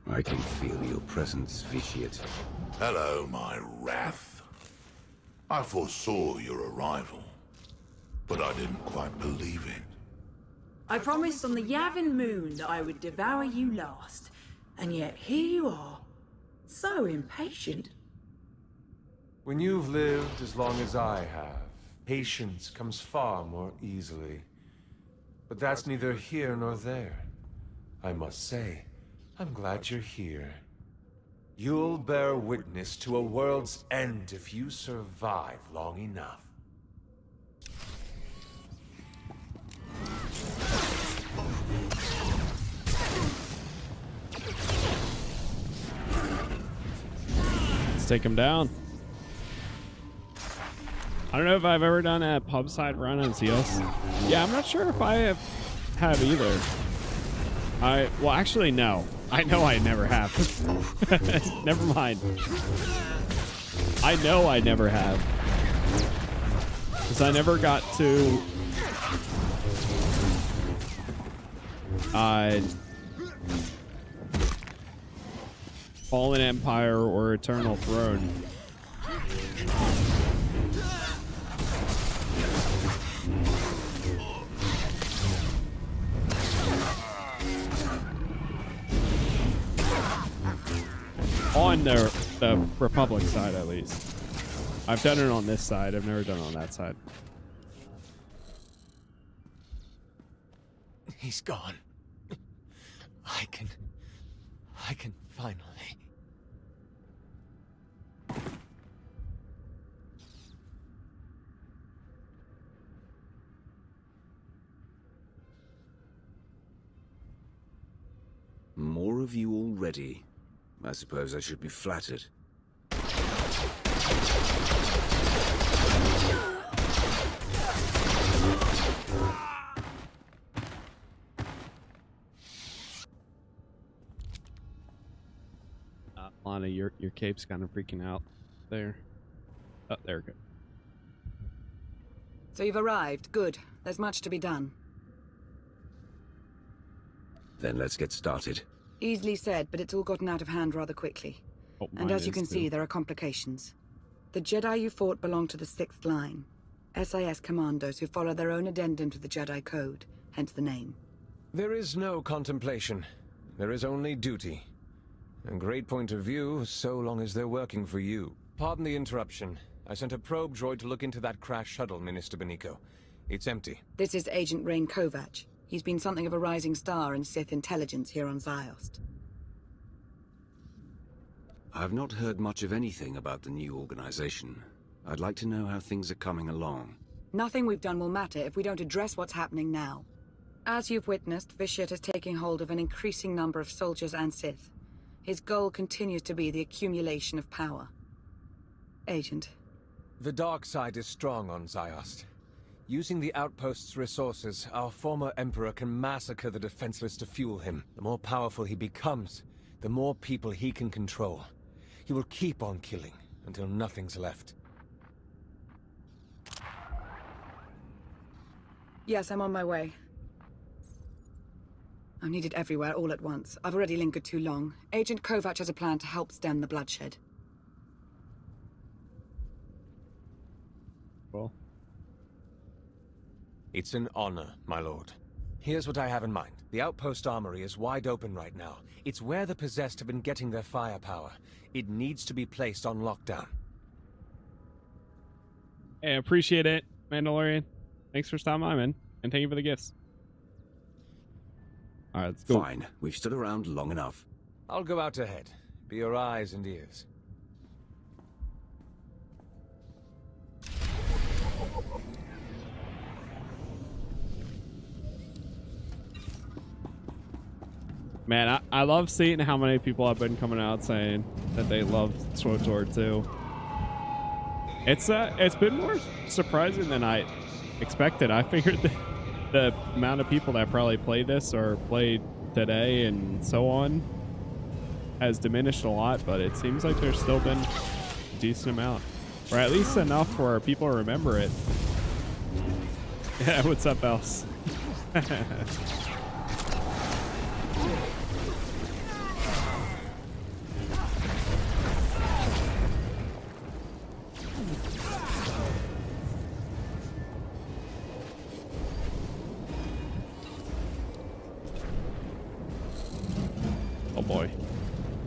I can feel your presence, Vitiate. Hello, my wrath. I foresaw your arrival, but I didn't quite believe it. I promised on the Yavin moon that I would devour you last, and yet here you are, so impatient. When you've lived as long as I have, patience comes far more easily. But that's neither here nor there. I must say, I'm glad you're here. You'll bear witness to a world's end if you survive long enough. Let's take him down. I don't know if I've ever done a pub side run on Ziost. Yeah, I'm not sure if I have either. Well, actually, no. I know I never have. Never mind. I know I never have. Because I never got to... Fallen Empire or Eternal Throne. On the Republic side, at least. I've done it on this side. I've never done it on that side. He's gone. I can finally. More of you already. I suppose I should be flattered. Lana, your cape's kind of freaking out there. Oh, there we go. So you've arrived. Good. There's much to be done. Then let's get started. Easily said, but it's all gotten out of hand rather quickly. Oh, and as you can see, there are complications. The Jedi you fought belong to the 6th line. SIS commandos who follow their own addendum to the Jedi Code, hence the name. There is no contemplation. There is only duty. A great point of view, so long as they're working for you. Pardon the interruption. I sent a probe droid to look into that crash shuttle, Minister Benico. It's empty. This is Agent Rain Kovac. He's been something of a rising star in Sith intelligence here on Ziost. I've not heard much of anything about the new organization. I'd like to know how things are coming along. Nothing we've done will matter if we don't address what's happening now. As you've witnessed, Vishit is taking hold of an increasing number of soldiers and Sith. His goal continues to be the accumulation of power. Agent. The dark side is strong on Ziost. Using the outpost's resources, our former Emperor can massacre the defenseless to fuel him. The more powerful he becomes, the more people he can control. He will keep on killing until nothing's left. Yes, I'm on my way. I'm needed everywhere all at once. I've already lingered too long. Agent Kovac has a plan to help stem the bloodshed. Well. It's an honor, my lord. Here's what I have in mind. The outpost armory is wide open right now. It's where the possessed have been getting their firepower. It needs to be placed on lockdown. Hey, appreciate it, Mandalorian. Thanks for stopping by, man. And thank you for the gifts. Alright, let's go. Fine. We've stood around long enough. I'll go out ahead. Be your eyes and ears. Man, I love seeing how many people have been coming out saying that they love SWTOR too. It's been more surprising than I expected. I figured that the amount of people that probably played this or played today and so on has diminished a lot, but it seems like there's still been a decent amount, or at least enough where people remember it. Yeah, what's up, else? Oh boy.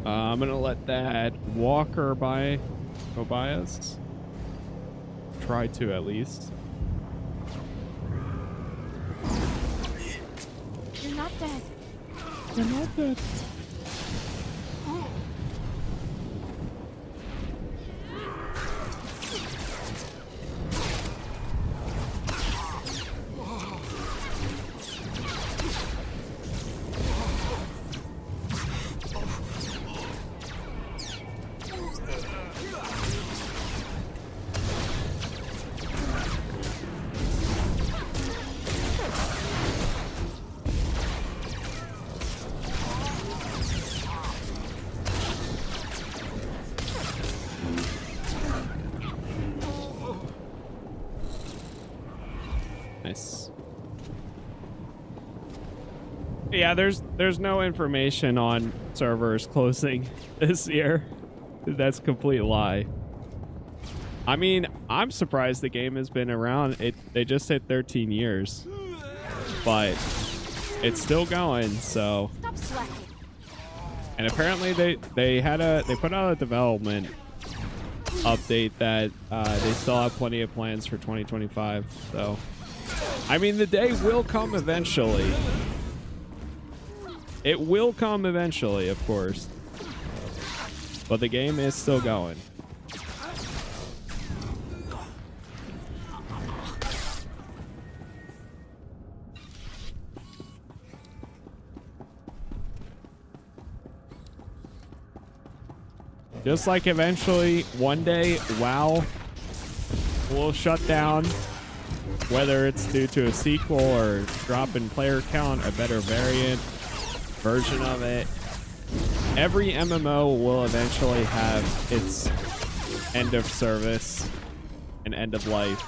I'm gonna let that walker go by us. Try to, at least. You're not dead. You're not dead. Nice. Yeah, there's no information on servers closing this year. That's a complete lie. I mean, I'm surprised the game has been around. They just hit 13 years, but it's still going. So, Stop slacking. and apparently they put out a development update that they still have plenty of plans for 2025. So, I mean, the day will come eventually. It will come eventually, of course. But the game is still going. Just like eventually, one day, WoW will shut down. Whether it's due to a sequel or drop in player count, a better variant version of it. Every MMO will eventually have its end of service and end of life.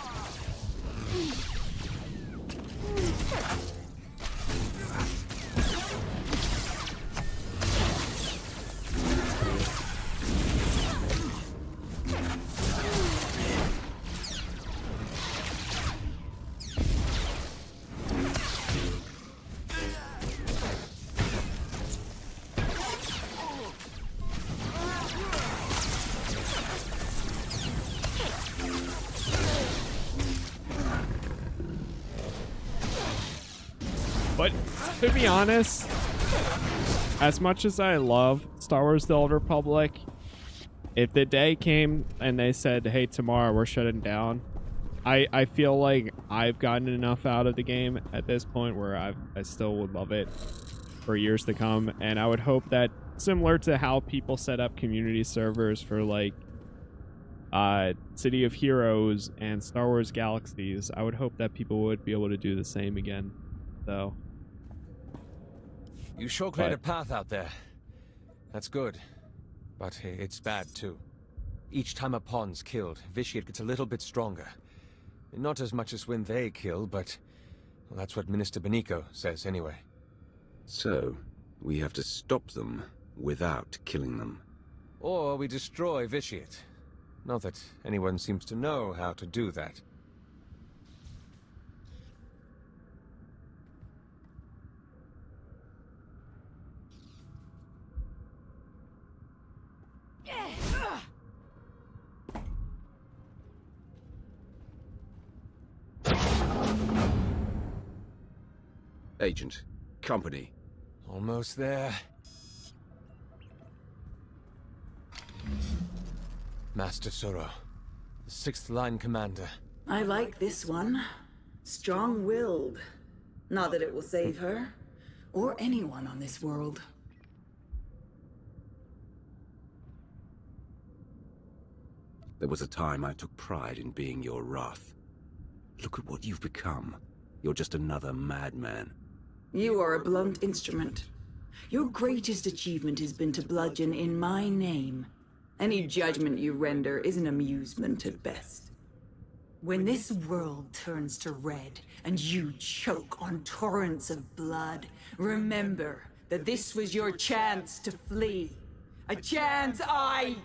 But to be honest, as much as I love Star Wars The Old Republic, if the day came and they said, hey, tomorrow we're shutting down, I feel like I've gotten enough out of the game at this point where I still would love it for years to come. And I would hope that, similar to how people set up community servers for like City of Heroes and Star Wars Galaxies, I would hope that people would be able to do the same again. So you sure cleared a path out there. That's good. But it's bad too. Each time a pawn's killed, Vitiate gets a little bit stronger. Not as much as when they kill, but well, that's what Minister Benico says anyway. So, we have to stop them without killing them. Or we destroy Vitiate. Not that anyone seems to know how to do that. Agent, company. Almost there. Master Soro, the 6th Line Commander. I like this one. Strong-willed. Not that it will save her, or anyone on this world. There was a time I took pride in being your wrath. Look at what you've become. You're just another madman. You are a blunt instrument. Your greatest achievement has been to bludgeon in my name. Any judgment you render is an amusement at best. When this world turns to red and you choke on torrents of blood, remember that this was your chance to flee. A chance I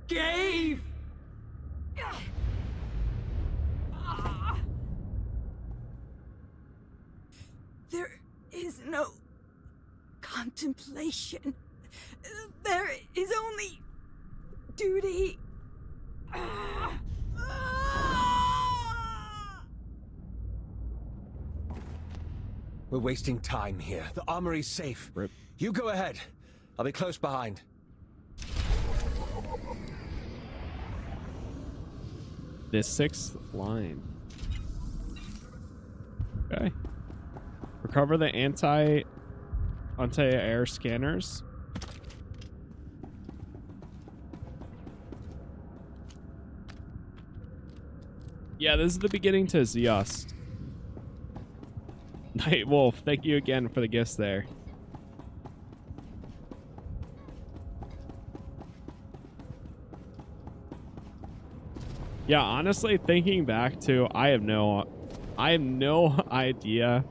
gave! There is no contemplation. There is only duty. We're wasting time here. The armory's safe. Rip. You go ahead. I'll be close behind. This 6th line. Okay. Recover the anti-air scanners. Yeah, this is the beginning to Ziost. Night Wolf, thank you again for the gifts there. Yeah, honestly, thinking back to, I have no idea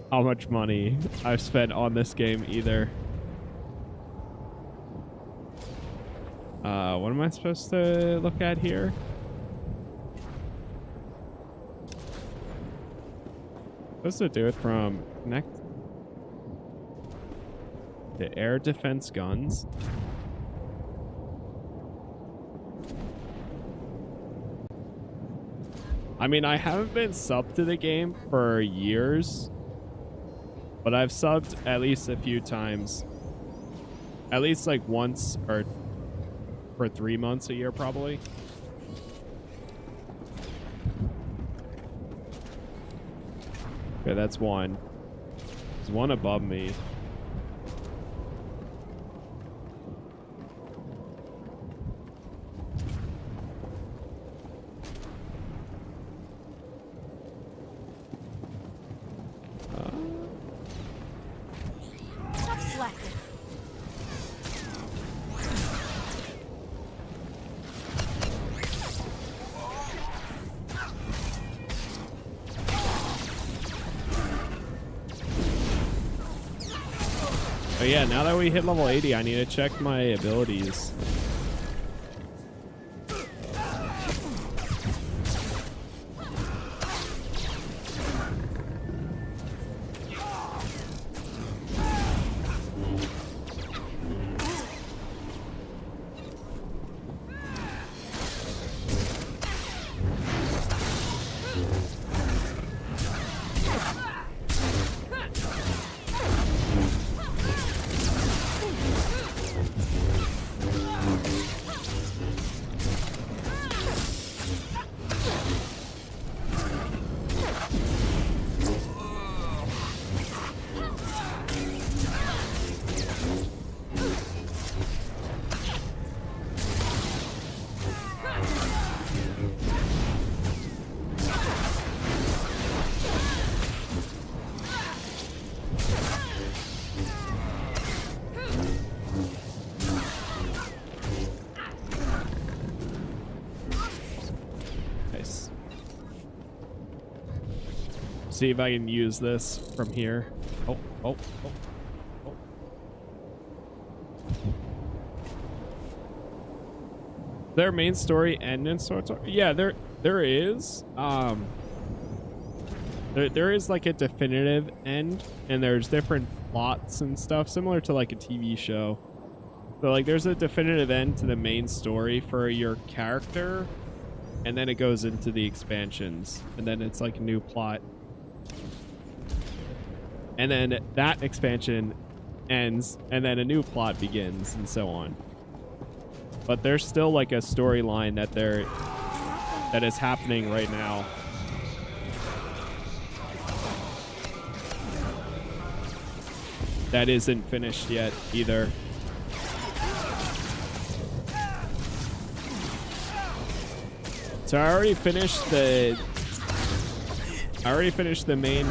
how much money I've spent on this game either. What am I supposed to look at here? Supposed to do it from connect to air defense guns. I mean, I haven't been subbed to the game for years, but I've subbed at least a few times. At least like once or for 3 months a year, probably. Okay, that's one. There's one above me. Stop slacking. Oh yeah, now that we hit level 80, I need to check my abilities. See if I can use this from here. Oh. Their main story end in SWTOR? Yeah, there is. There is like a definitive end, and there's different plots and stuff, similar to like a TV show. So like there's a definitive end to the main story for your character, and then it goes into the expansions, and then it's like a new plot. And then that expansion ends, and then a new plot begins, and so on. But there's still like a storyline that is happening right now. That isn't finished yet either. So I already finished the main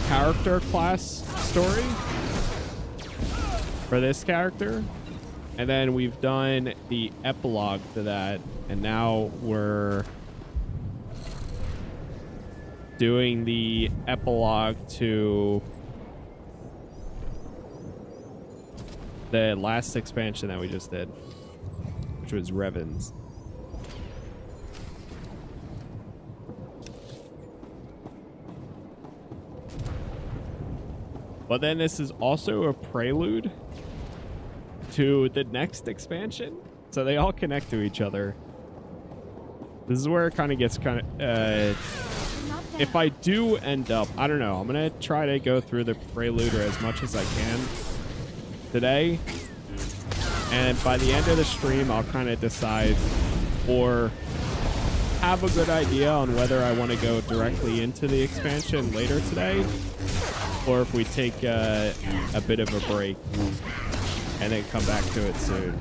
character class story for this character, and then we've done the epilogue to that, and now we're doing the epilogue to the last expansion that we just did, which was Revan's. But then this is also a prelude to the next expansion, so they all connect to each other. This is where it kind of gets kind of if I do end up, I don't know, I'm gonna try to go through the prelude or as much as I can today, and by the end of the stream I'll kind of decide or have a good idea on whether I want to go directly into the expansion later today, or if we take a bit of a break and then come back to it soon.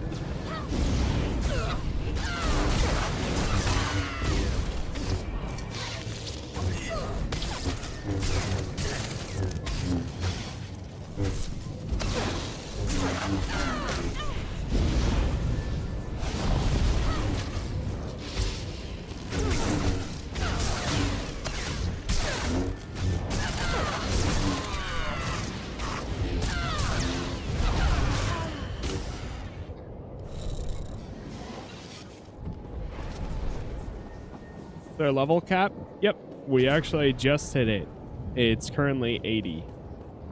Their level cap? Yep, we actually just hit it. It's currently 80,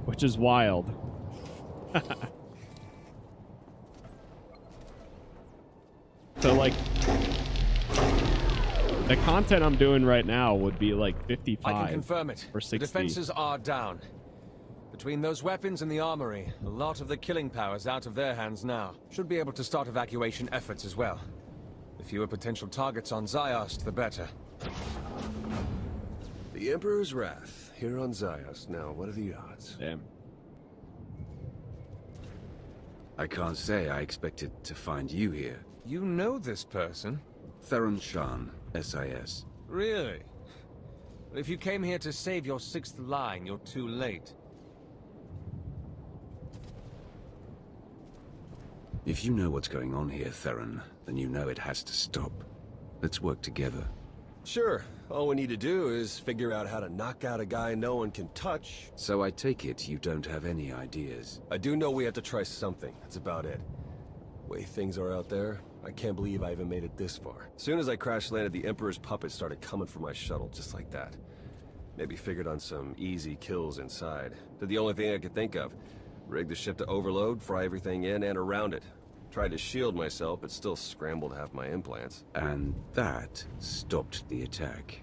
which is wild. So like the content I'm doing right now would be like 55 I can confirm it. Or 60. The defenses are down. Between those weapons and the armory, a lot of the killing power's out of their hands now. Should be able to start evacuation efforts as well. The fewer potential targets on Ziost, the better. The Emperor's Wrath, here on Ziost. Now, what are the odds? Damn. I can't say I expected to find you here. You know this person? Theron Shan, SIS. Really? But if you came here to save your sixth line, you're too late. If you know what's going on here, Theron, then you know it has to stop. Let's work together. Sure. All we need to do is figure out how to knock out a guy no one can touch. So I take it you don't have any ideas. I do know we have to try something. That's about it. The way things are out there, I can't believe I even made it this far. As soon as I crash landed, the Emperor's puppets started coming for my shuttle, just like that. Maybe figured on some easy kills inside. Did the only thing I could think of. Rig the ship to overload, fry everything in and around it. Tried to shield myself, but still scrambled half my implants. And that stopped the attack.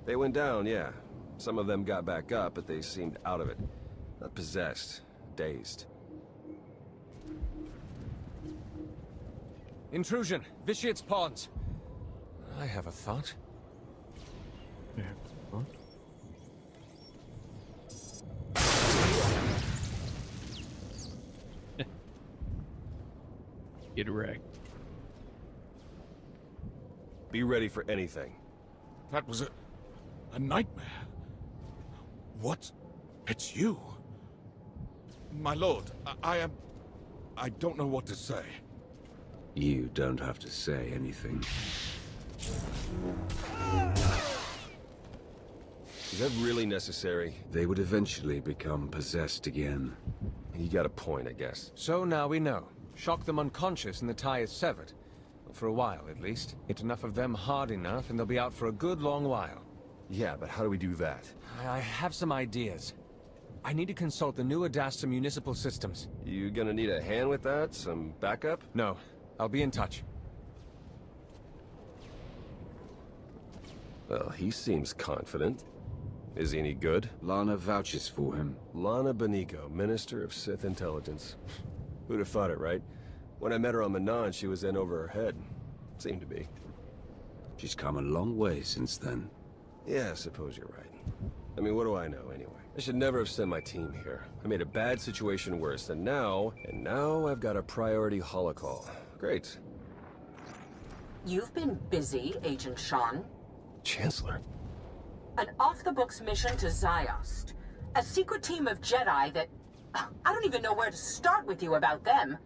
They went down, yeah. Some of them got back up, but they seemed out of it. Not possessed. Dazed. Intrusion! Vitiate's pawns! I have a thought. Yeah. Huh? Get wrecked. Be ready for anything. That was a nightmare. What? It's you. My lord, I don't know what to say. You don't have to say anything. that really necessary? They would eventually become possessed again. You got a point, I guess. So now we know. Shock them unconscious and the tie is severed. For a while, at least. Get enough of them hard enough and they'll be out for a good long while. Yeah, but how do we do that? I have some ideas. I need to consult the new Adasta municipal systems. You gonna need a hand with that? Some backup? No. I'll be in touch. Well, he seems confident. Is he any good? Lana vouches for him. Lana Benico, Minister of Sith Intelligence. Who'd have thought it, right? When I met her on Manon, she was in over her head. Seemed to be. She's come a long way since then. Yeah, I suppose you're right. I mean, what do I know, anyway? I should never have sent my team here. I made a bad situation worse, and now I've got a priority holocall. Great. You've been busy, Agent Sean. Chancellor? An off-the-books mission to Ziost. A secret team of Jedi that... I don't even know where to start with you about them.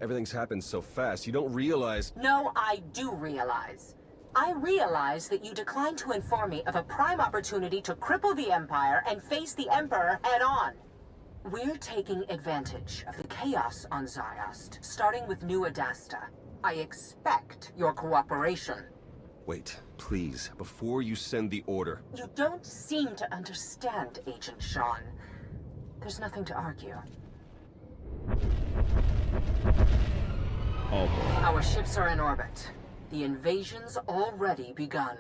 Everything's happened so fast, you don't realize... No, I do realize. I realize that you declined to inform me of a prime opportunity to cripple the Empire and face the Emperor head-on. We're taking advantage of the chaos on Ziost, starting with New Adasta. I expect your cooperation. Wait, please, before you send the order... You don't seem to understand, Agent Sean. There's nothing to argue. Oh boy. Our ships are in orbit. The invasion's already begun.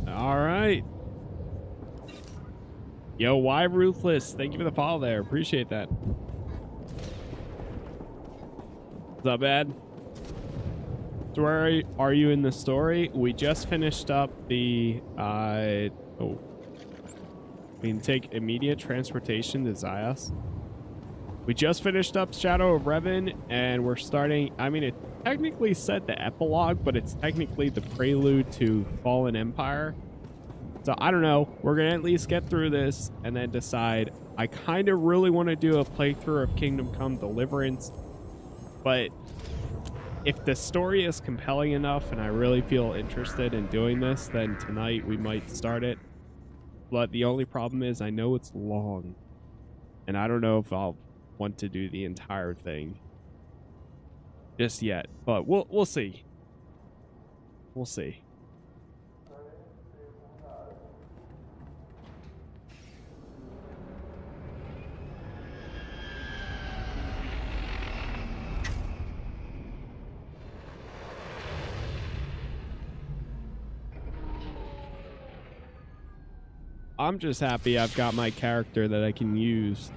All right. Yo, why Ruthless? Thank you for the follow there. Appreciate that. What's up, Ed? So where are you in the story? We just finished up the we can take immediate transportation to Ziost. We just finished up Shadow of Revan, and we're starting... I mean, it technically said the Epilogue, but it's technically the Prelude to Fallen Empire. So, I don't know. We're going to at least get through this and then decide. I kind of really want to do a playthrough of Kingdom Come Deliverance, but if the story is compelling enough and I really feel interested in doing this, then tonight we might start it. But the only problem is I know it's long, and I don't know if I'll want to do the entire thing just yet. But we'll see. We'll see. I'm just happy I've got my character that I can use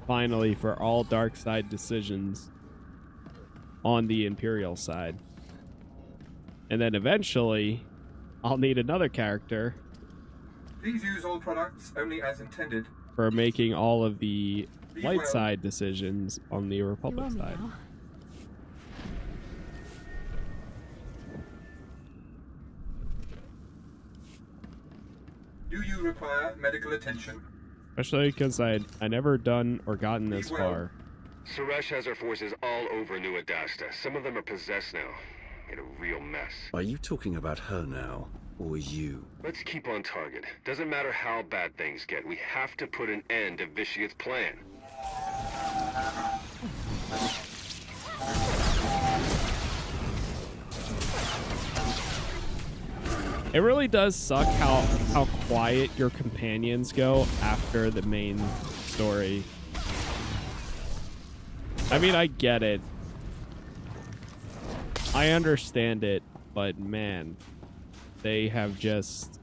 finally for all dark side decisions on the Imperial side. And then eventually I'll need another character. Please use all products only as intended. For making all of the light side decisions on the Republic side. Do you require medical attention? Especially because I never done or gotten this far. Suresh has her forces all over New Adasta. Some of them are possessed now. In a real mess. Are you talking about her now, or you? Let's keep on target. Doesn't matter how bad things get. We have to put an end to Vitia's plan. It really does suck how quiet your companions go after the main story. I mean, I get it. I understand it, but man, they have just...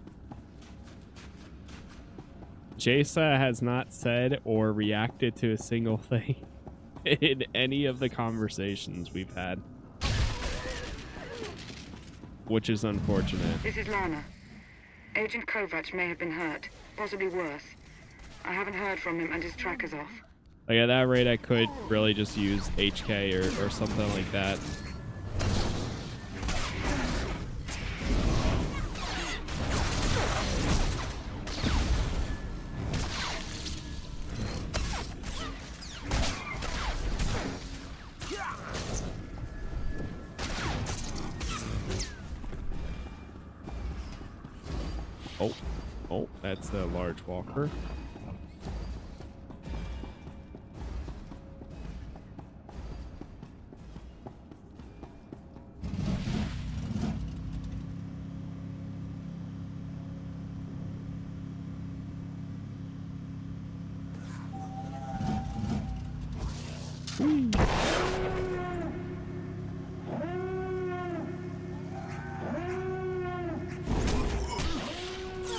Jasa has not said or reacted to a single thing in any of the conversations we've had. Which is unfortunate. This is Lana. Agent Kovac may have been hurt, possibly worse. I haven't heard from him and his tracker's off. Like at that rate, I could really just use HK or something like that. Oh, that's a large walker.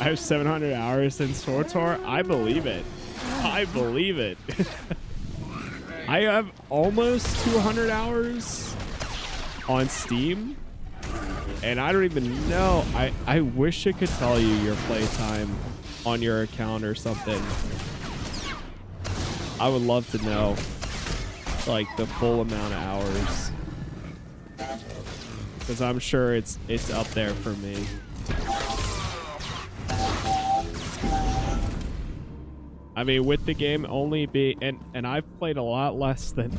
I have 700 hours in SWTOR. I believe it. I believe it. I have almost 200 hours on Steam, and I don't even know. I wish I could tell you your playtime on your account or something. I would love to know, like, the full amount of hours, because I'm sure it's up there for me. I mean, with the game only be and I've played a lot less than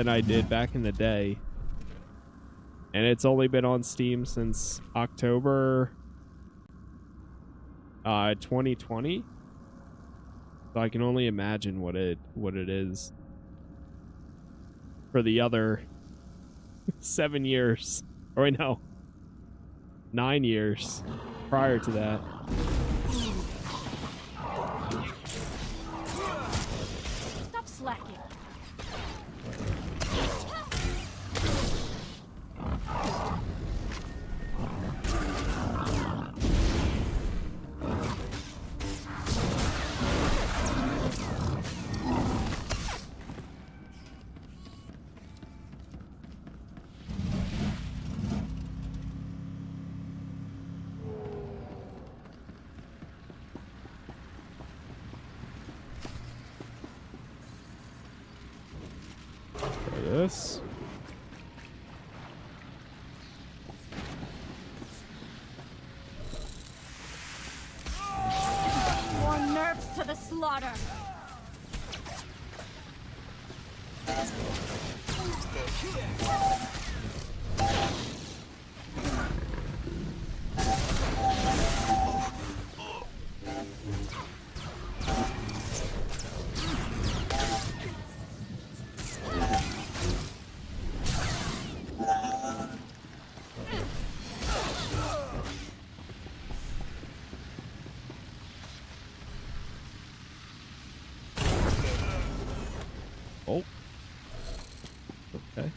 I did back in the day, and it's only been on Steam since October 2020. So I can only imagine what it is for the other 7 years, or wait, no, 9 years prior to that. Stop slacking. This. More nerfs to the slaughter. Oh. Okay.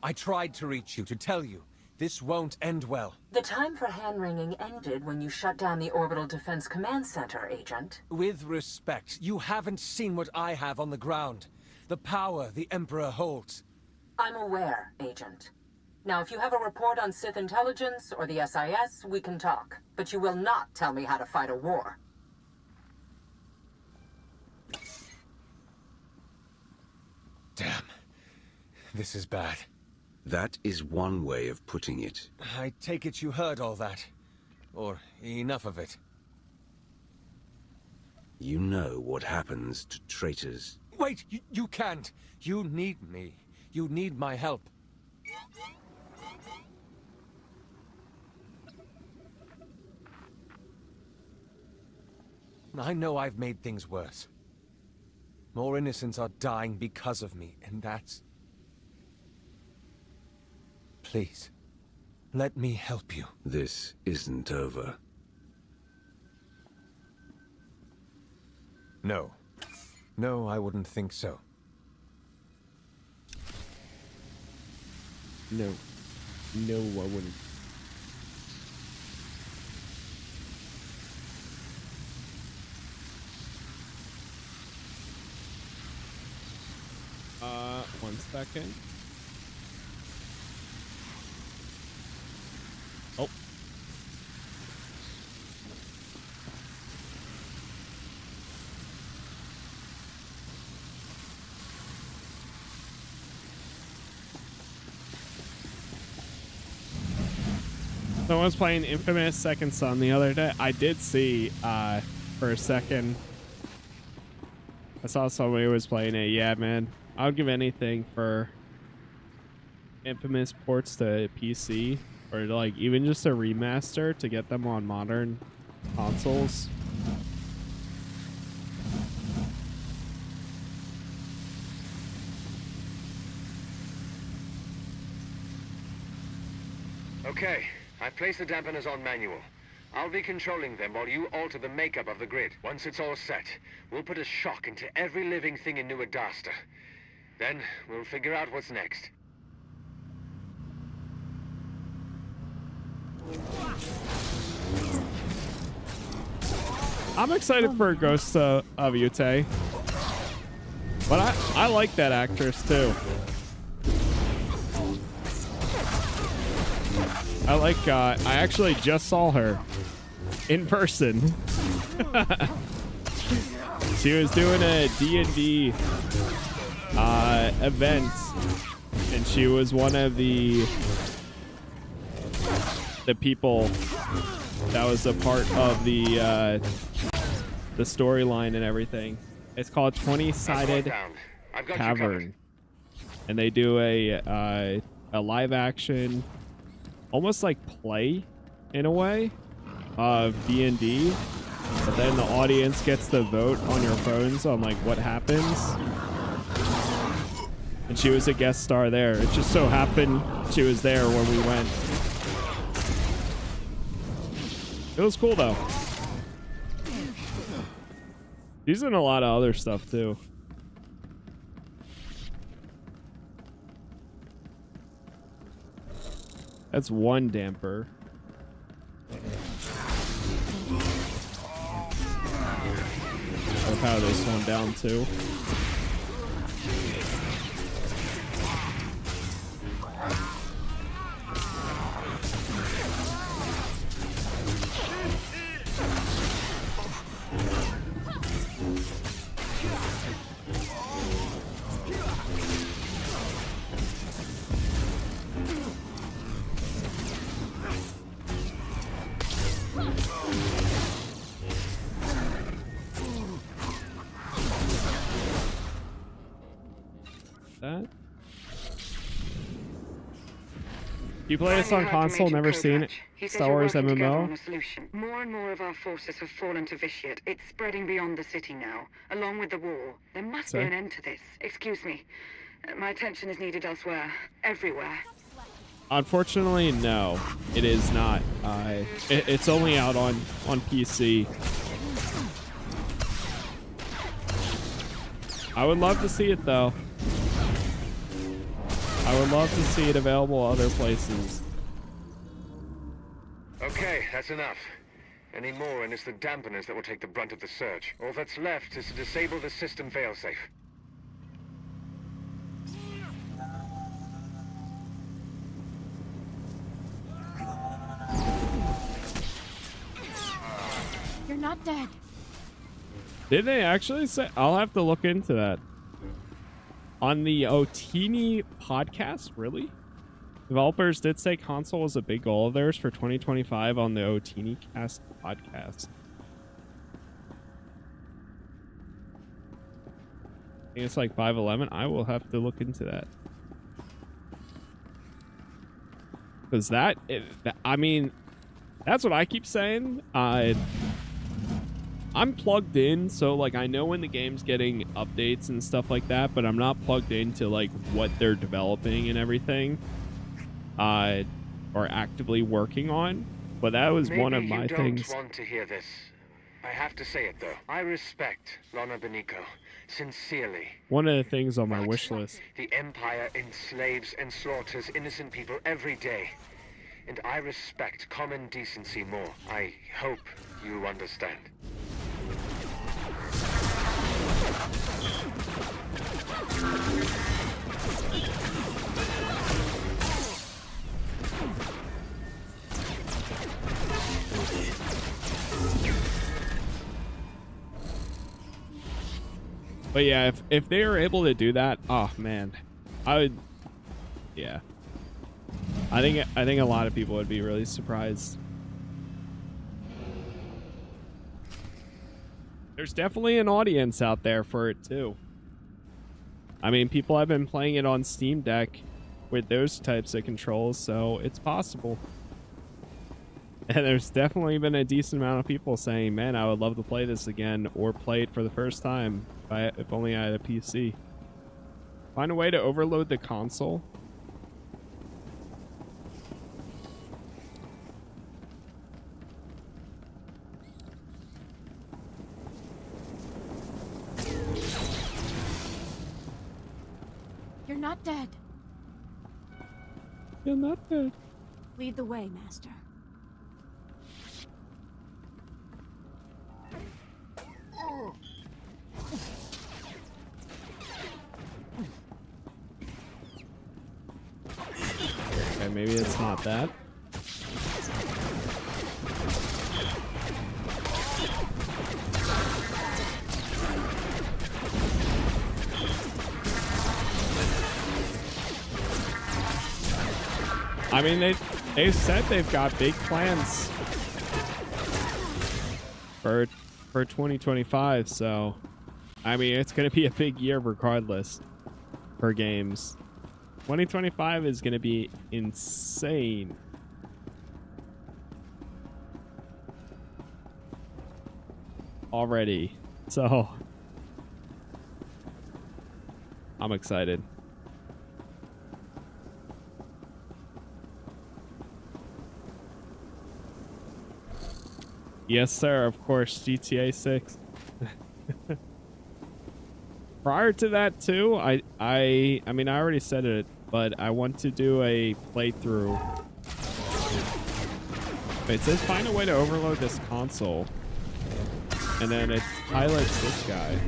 I tried to reach you, to tell you. This won't end well. The time for hand-wringing ended when you shut down the Orbital Defense Command Center, Agent. With respect, you haven't seen what I have on the ground. The power the Emperor holds. I'm aware, Agent. Now, if you have a report on Sith intelligence or the SIS, we can talk. But you will not tell me how to fight a war. Damn. This is bad. That is one way of putting it. I take it you heard all that. Or enough of it. You know what happens to traitors. Wait, you can't. You need me. You need my help. I know I've made things worse. More innocents are dying because of me, and that's... Please, let me help you. This isn't over. No. No, I wouldn't think so. No. No, I wouldn't. One second. Oh. Someone was playing Infamous Second Son the other day. I did see for a second. I saw somebody was playing it. Yeah, man. I would give anything for Infamous ports to PC, or like even just a remaster to get them on modern consoles. Okay, I've placed the dampeners on manual. I'll be controlling them while you alter the makeup of the grid. Once it's all set, we'll put a shock into every living thing in New Adasta. Then we'll figure out what's next. I'm excited for Ghost of Yute, but I like that actress too. I actually just saw her in person. She was doing a D&D event, and she was one of the people that was a part of the storyline and everything. It's called 20-Sided Cavern, and they do a live action, almost like play in a way, of D&D, but then the audience gets to vote on your phones on like what happens. And she was a guest star there. It just so happened she was there when we went. It was cool though. She's in a lot of other stuff too. That's one damper. I'll power this one down too. You play this on console, never seen it? Star Wars MMO? More and more of our forces have fallen to Vitiate. It's spreading beyond the city now, along with the war. There must be an end to this. Excuse me. My attention is needed elsewhere. Everywhere. Unfortunately, no. It is not. It's only out on PC. I would love to see it, though. I would love to see it available other places. Okay, that's enough. Any more and it's the dampeners that will take the brunt of the surge. All that's left is to disable the system failsafe. You're not dead. Did they actually say? I'll have to look into that. On the Otini podcast, really? Developers did say console was a big goal of theirs for 2025 on the Otini Cast podcast. I think it's like 511. I will have to look into that. Because I mean, that's what I keep saying. I'm plugged in, so like I know when the game's getting updates and stuff like that, but I'm not plugged into like what they're developing and everything, or actively working on. But that was one of my things. Maybe you don't want to hear this. I have to say it though. I respect Lana Benico, sincerely. One of the things on my wish list. The Empire enslaves and slaughters innocent people every day, and I respect common decency more. I hope you understand. But yeah, if they were able to do that, oh man, I would, yeah, I think a lot of people would be really surprised. There's definitely an audience out there for it too. I mean, people have been playing it on Steam Deck with those types of controls, so it's possible. And there's definitely been a decent amount of people saying, man, I would love to play this again or play it for the first time if only I had a PC. Find a way to overload the console. You're not dead. You're not dead. Lead the way, Master. Okay, maybe it's not that. I mean, they've said they've got big plans for 2025, so I mean, it's going to be a big year regardless for games. 2025 is going to be insane. Already. So I'm excited. Yes, sir. Of course, GTA 6. Prior to that, too, I mean, I already said it, but I want to do a playthrough. It says find a way to overload this console, and then it highlights this guy.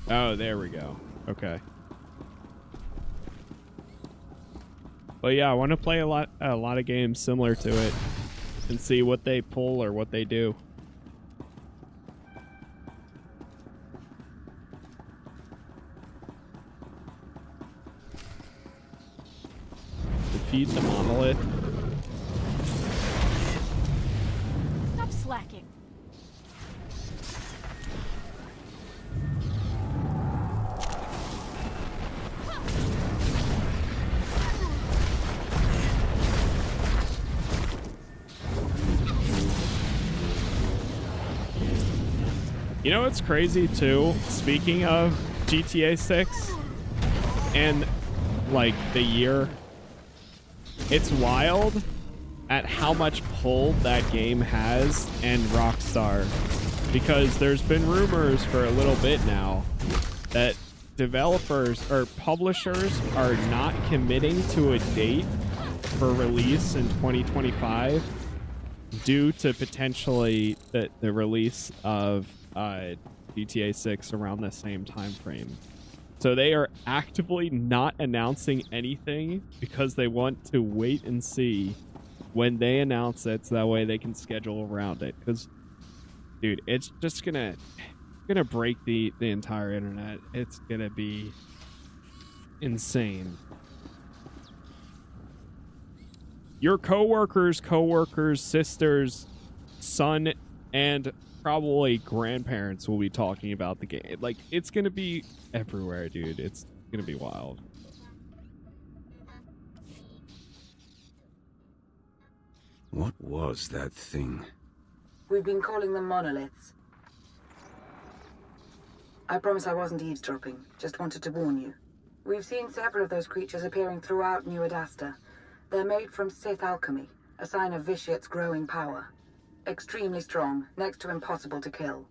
Oh, there we go. Okay. But yeah, I want to play a lot of games similar to it and see what they pull or what they do. Defeat the monolith. Stop slacking. You know what's crazy too? Speaking of GTA 6 and like the year, it's wild at how much pull that game has and Rockstar, because there's been rumors for a little bit now that developers or publishers are not committing to a date for release in 2025 due to potentially the release of GTA 6 around the same time frame. So they are actively not announcing anything because they want to wait and see when they announce it, so that way they can schedule around it. Because, dude, it's just gonna break the entire internet. It's gonna be insane. Your coworkers, sisters, son, and probably grandparents will be talking about the game. Like, it's gonna be everywhere, dude. It's gonna be wild. What was that thing? We've been calling them monoliths. I promise I wasn't eavesdropping. Just wanted to warn you. We've seen several of those creatures appearing throughout New Adasta. They're made from Sith alchemy, a sign of Vitiate's growing power. Extremely strong, next to impossible to kill.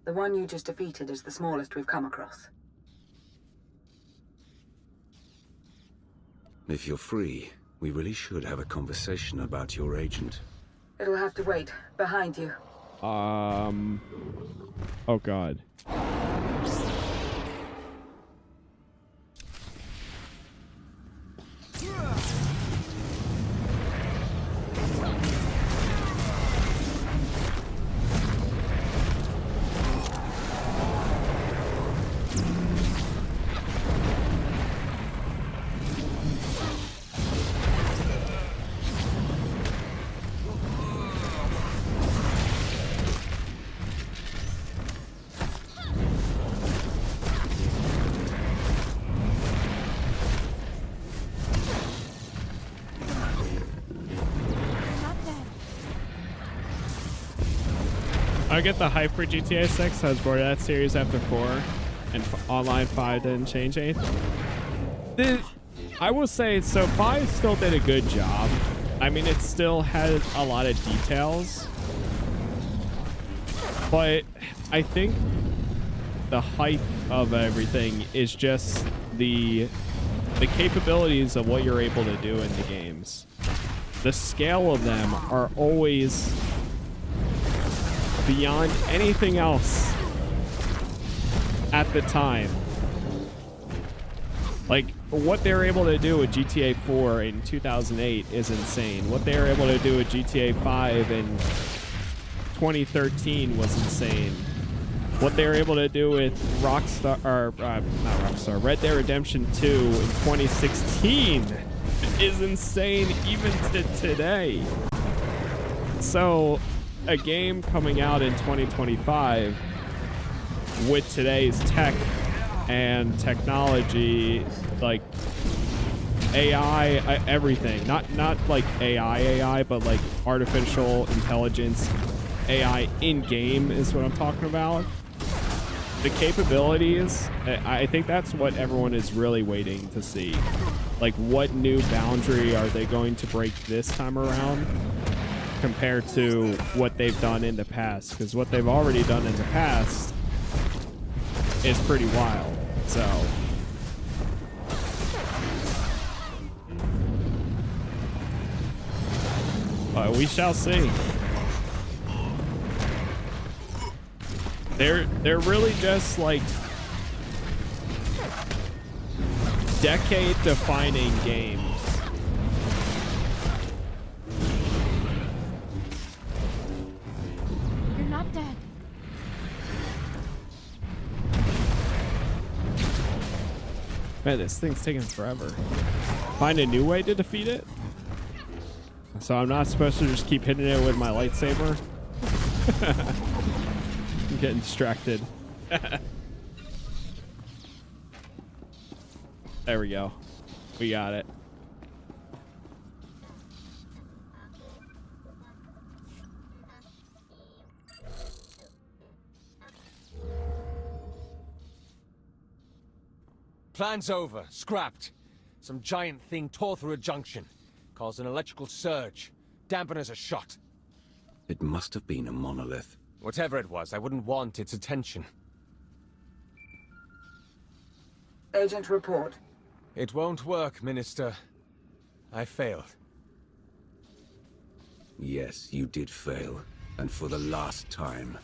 The one you just defeated is the smallest we've come across. If you're free, we really should have a conversation about your agent. It'll have to wait. Behind you. Oh god. I get the hype for GTA 6. I was bored of that series after 4, and online 5 didn't change anything. I will say, so 5 still did a good job. I mean, it still had a lot of details, but I think the hype of everything is just the capabilities of what you're able to do in the games. The scale of them are always beyond anything else at the time. Like, what they were able to do with GTA 4 in 2008 is insane. What they were able to do with GTA 5 in 2013 was insane. What they were able to do with not Rockstar, Red Dead Redemption 2 in 2016 is insane even to today. So, a game coming out in 2025 with today's tech and technology, like AI, everything, not like AI, but like artificial intelligence, AI in game is what I'm talking about. The capabilities, I think that's what everyone is really waiting to see. Like, what new boundary are they going to break this time around compared to what they've done in the past? Because what they've already done in the past is pretty wild. So but we shall see. They're really just like decade defining games. You're not dead. Man, this thing's taking forever. Find a new way to defeat it? So I'm not supposed to just keep hitting it with my lightsaber? I'm getting distracted. There we go. We got it. Plan's over. Scrapped. Some giant thing tore through a junction. Caused an electrical surge. Dampeners are shot. It must have been a monolith. Whatever it was, I wouldn't want its attention. Agent, report. It won't work, Minister. I failed. Yes, you did fail. And for the last time.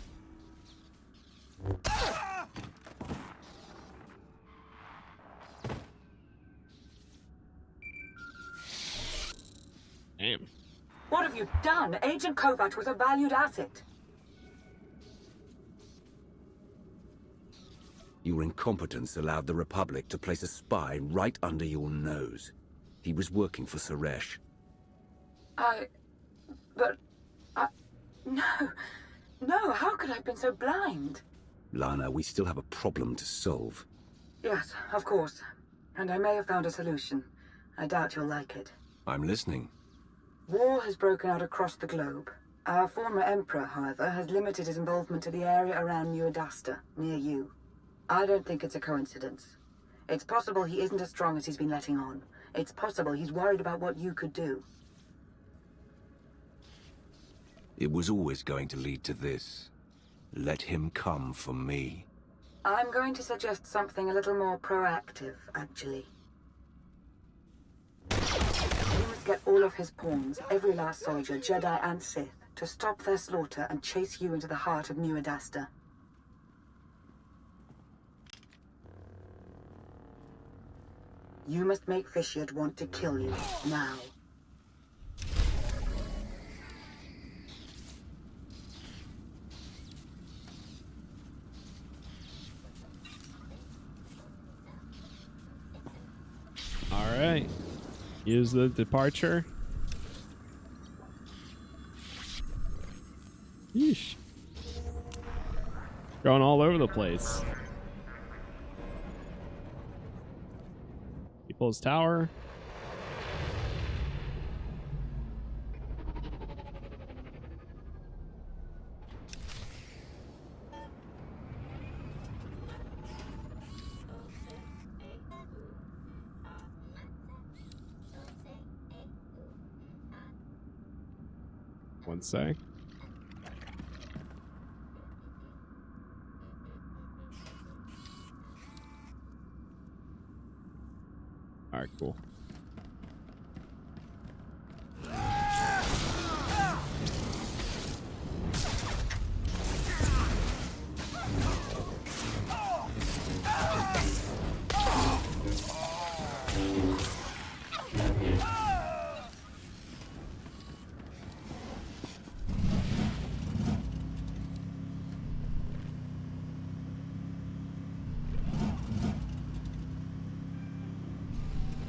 Damn. What have you done? Agent Kovat was a valued asset. Your incompetence allowed the Republic to place a spy right under your nose. He was working for Suresh. No, how could I have been so blind? Lana, we still have a problem to solve. Yes, of course. And I may have found a solution. I doubt you'll like it. I'm listening. War has broken out across the globe. Our former Emperor, however, has limited his involvement to the area around New Adasta, near you. I don't think it's a coincidence. It's possible he isn't as strong as he's been letting on. It's possible he's worried about what you could do. It was always going to lead to this. Let him come for me. I'm going to suggest something a little more proactive, actually. We must get all of his pawns, every last soldier, Jedi and Sith, to stop their slaughter and chase you into the heart of New Adasta. You must make Vitiate want to kill you, now. Alright. Use the departure. Yeesh. Going all over the place. People's Tower. One sec. All right, cool.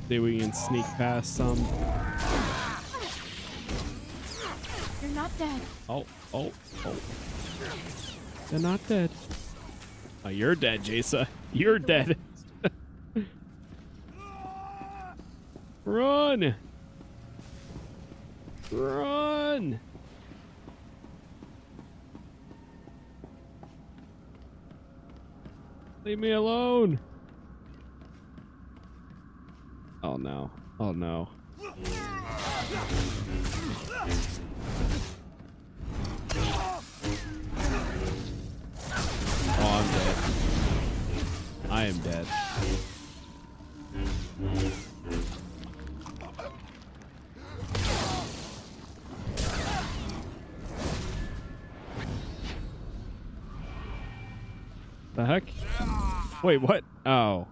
See if we can sneak past some. You're not dead. Oh. They're not dead. Oh, you're dead, Jasa. You're dead. Run! Run! Leave me alone. Oh no. Oh no. Oh, I'm dead. I am dead. The heck? Wait, what? Oh.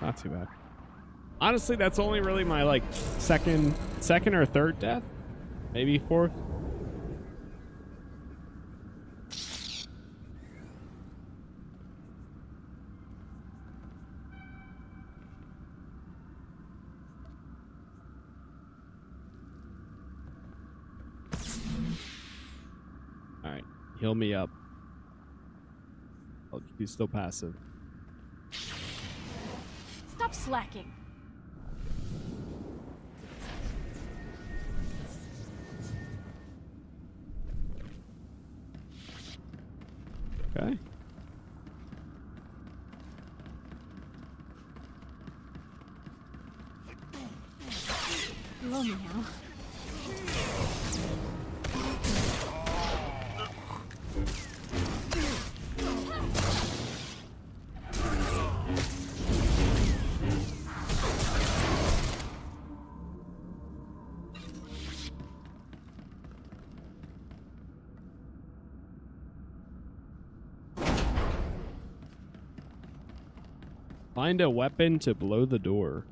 Not too bad. Honestly, that's only really my like second or third death. Maybe fourth. All right, heal me up. Oh, he's still passive. Stop slacking. Okay. Below me now. Find a weapon to blow the door.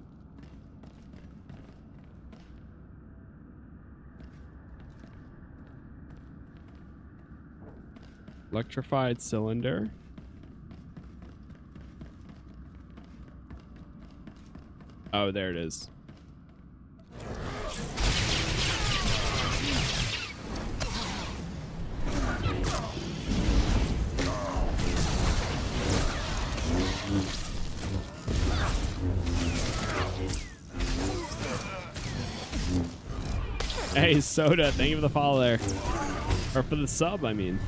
Electrified cylinder. Oh, there it is. Hey, Soda, thank you for the follow there. Or for the sub, I mean.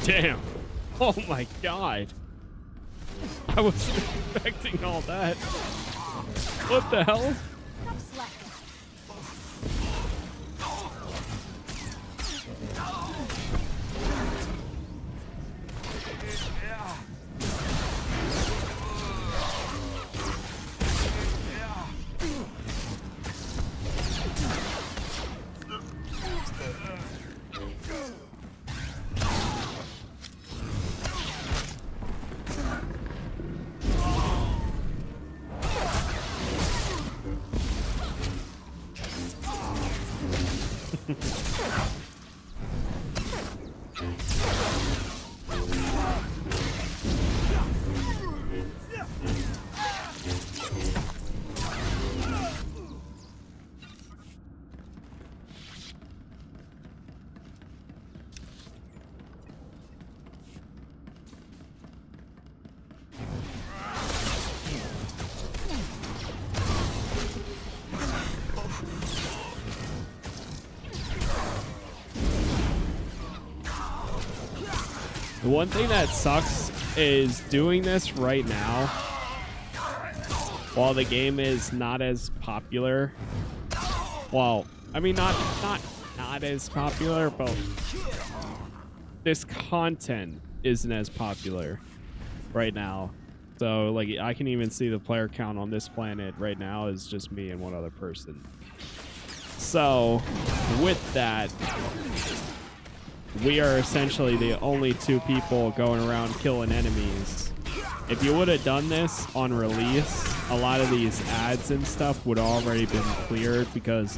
Damn. Oh my god. I wasn't expecting all that. What the hell? Stop slacking. The one thing that sucks is doing this right now, while the game is not as popular. Well, I mean, not as popular, but this content isn't as popular right now. So, like, I can even see the player count on this planet right now is just me and one other person. So, with that, we are essentially the only two people going around killing enemies. If you would have done this on release, a lot of these ads and stuff would already been cleared because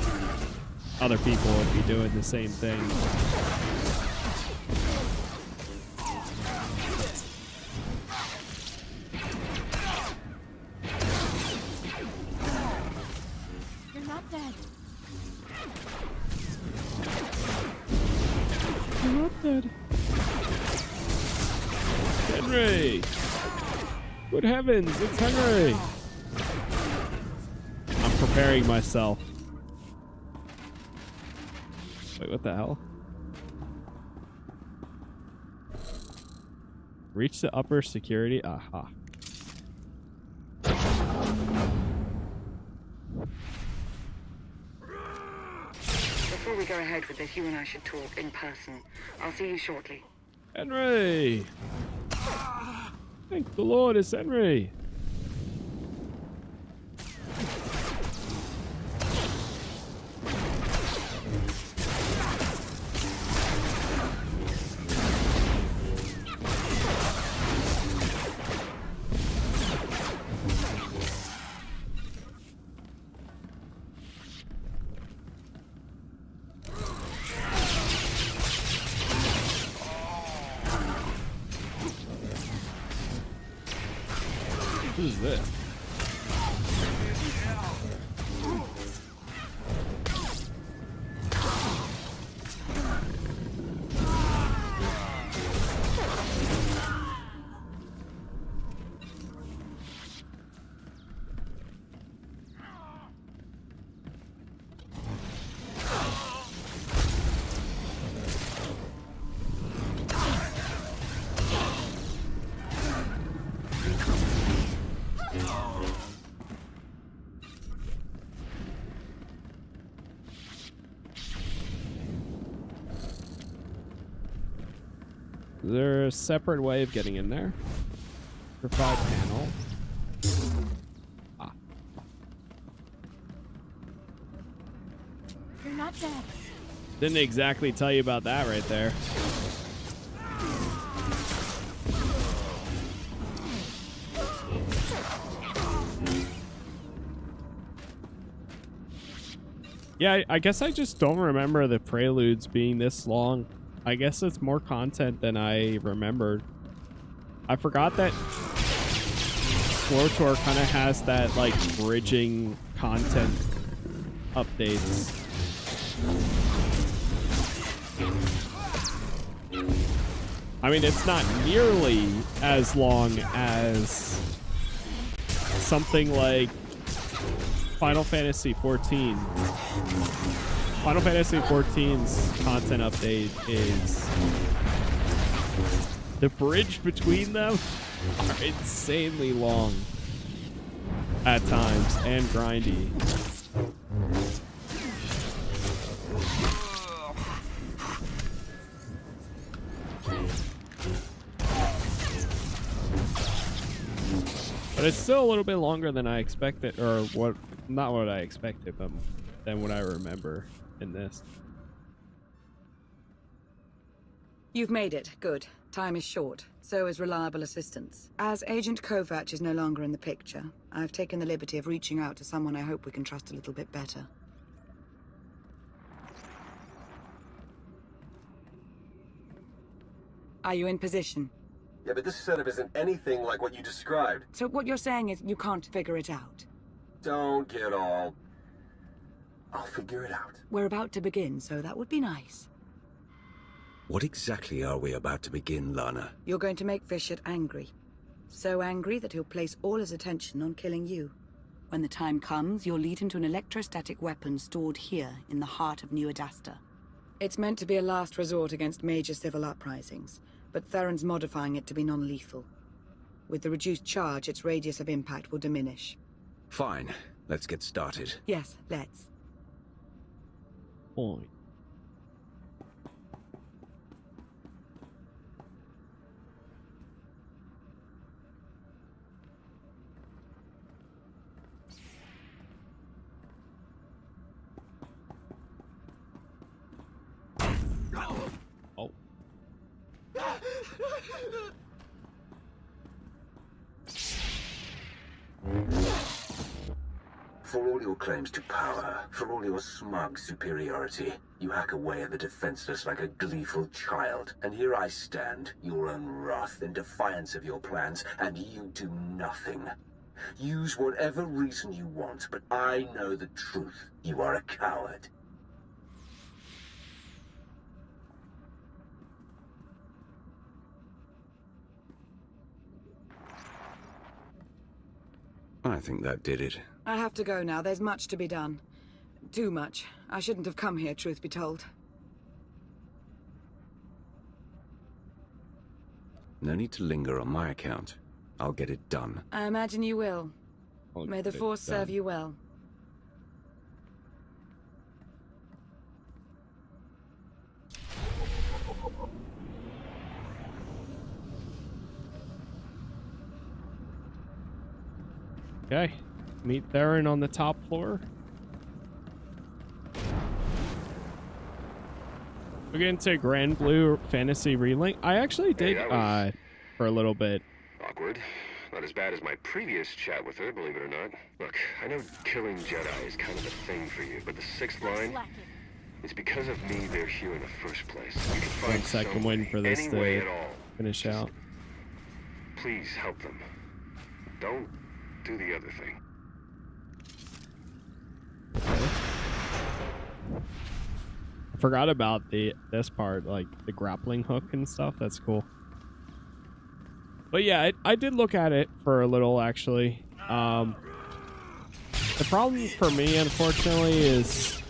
other people would be doing the same thing. You're not dead. You're not dead. Henry! Good heavens, it's Henry! I'm preparing myself. Wait, what the hell? Reach the upper security. Aha. Before we go ahead with this, you and I should talk in person. I'll see you shortly. Henry! Thank the Lord, it's Henry. What is this? Is there a separate way of getting in there? Provide panel. Ah. You're not dead. Didn't exactly tell you about that right there. Yeah, I guess I just don't remember the preludes being this long. I guess it's more content than I remembered. I forgot that SWTOR kind of has that, like, bridging content updates. I mean, it's not nearly as long as something like Final Fantasy XIV. Final Fantasy XIV's content update is... the bridge between them are insanely long at times and grindy. But it's still a little bit longer than I expected, or what, not what I expected, but than what I remember in this. You've made it. Good. Time is short. So is reliable assistance. As Agent Kovac is no longer in the picture, I've taken the liberty of reaching out to someone I hope we can trust a little bit better. Are you in position? Yeah, but this setup isn't anything like what you described. So what you're saying is you can't figure it out? Don't get all... I'll figure it out. We're about to begin, so that would be nice. What exactly are we about to begin, Lana? You're going to make Vishit angry. So angry that he'll place all his attention on killing you. When the time comes, you'll lead him to an electrostatic weapon stored here in the heart of New Adasta. It's meant to be a last resort against major civil uprisings. but Theron's modifying it to be non-lethal. With the reduced charge, its radius of impact will diminish. Fine. Let's get started. Yes, let's. Point. Oh. For all your claims to power, for all your smug superiority, you hack away at the defenseless like a gleeful child. And here I stand, your own wrath, in defiance of your plans, and you do nothing. Use whatever reason you want, but I know the truth. You are a coward. I think that did it. I have to go now. There's much to be done. Too much. I shouldn't have come here, truth be told. No need to linger on my account. I'll get it done. I imagine you will. May the Force serve you well. Okay. Meet Theron on the top floor. We're getting to Grand Blue Fantasy Relink. I actually did for a little bit. Awkward. Not as bad as my previous chat with her, believe it or not. Look, I know killing Jedi is kind of a thing for you, but the sixth line, it's because of me they're here in the first place. You can find 1 second waiting for this to finish out. Please help them. Don't do the other thing. I forgot about this part, like the grappling hook and stuff. That's cool. But yeah, I did look at it for a little, actually. The problem for me, unfortunately, is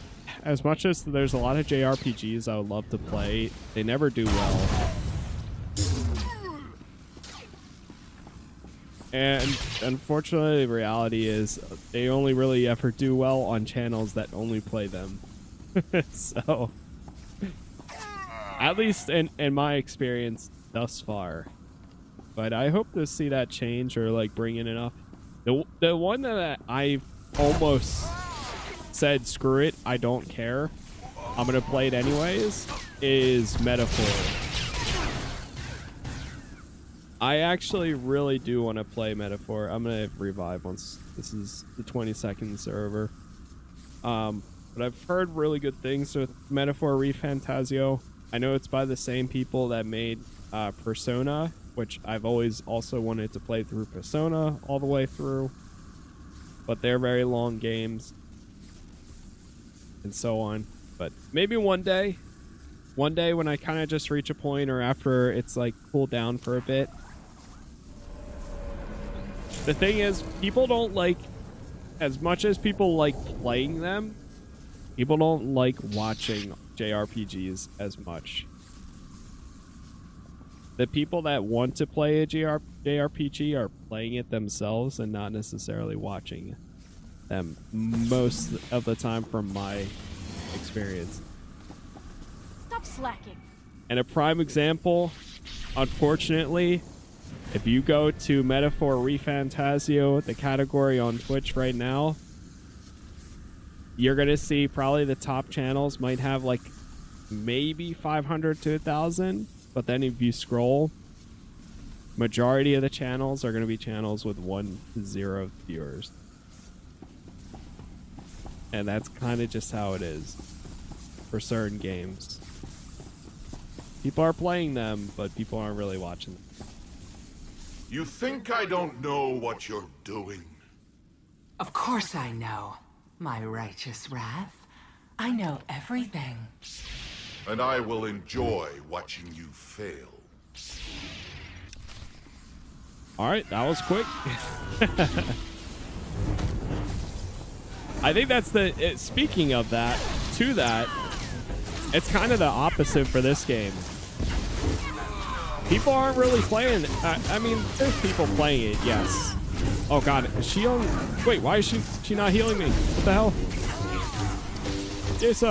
as much as there's a lot of JRPGs I would love to play, they never do well. And unfortunately, the reality is they only really ever do well on channels that only play them. So, at least in my experience thus far. But I hope to see that change or like bring in enough. The one that I almost said, screw it, I don't care, I'm going to play it anyways, is Metaphor. I actually really do want to play Metaphor. I'm going to revive once this is the 20 seconds are over. But I've heard really good things with Metaphor ReFantazio. I know it's by the same people that made Persona, which I've always also wanted to play through Persona all the way through. But they're very long games. And so on. But maybe one day when I kind of just reach a point or after it's like cooled down for a bit. The thing is, people don't like, as much as people like playing them, people don't like watching JRPGs as much. The people that want to play a JRPG are playing it themselves and not necessarily watching them most of the time from my experience. Stop slacking. And a prime example, unfortunately, if you go to Metaphor ReFantazio, the category on Twitch right now, you're going to see probably the top channels might have like maybe 500 to 1,000. But then if you scroll, majority of the channels are going to be channels with 1 to 0 viewers. And that's kind of just how it is for certain games. People are playing them, but people aren't really watching them. You think I don't know what you're doing? Of course I know, my righteous wrath. I know everything. And I will enjoy watching you fail. Alright, that was quick. I think that's speaking of that, it's kind of the opposite for this game. People aren't really playing. I mean, there's people playing it, yes. Oh god, is she on? Wait, why is she not healing me? What the hell? Yes,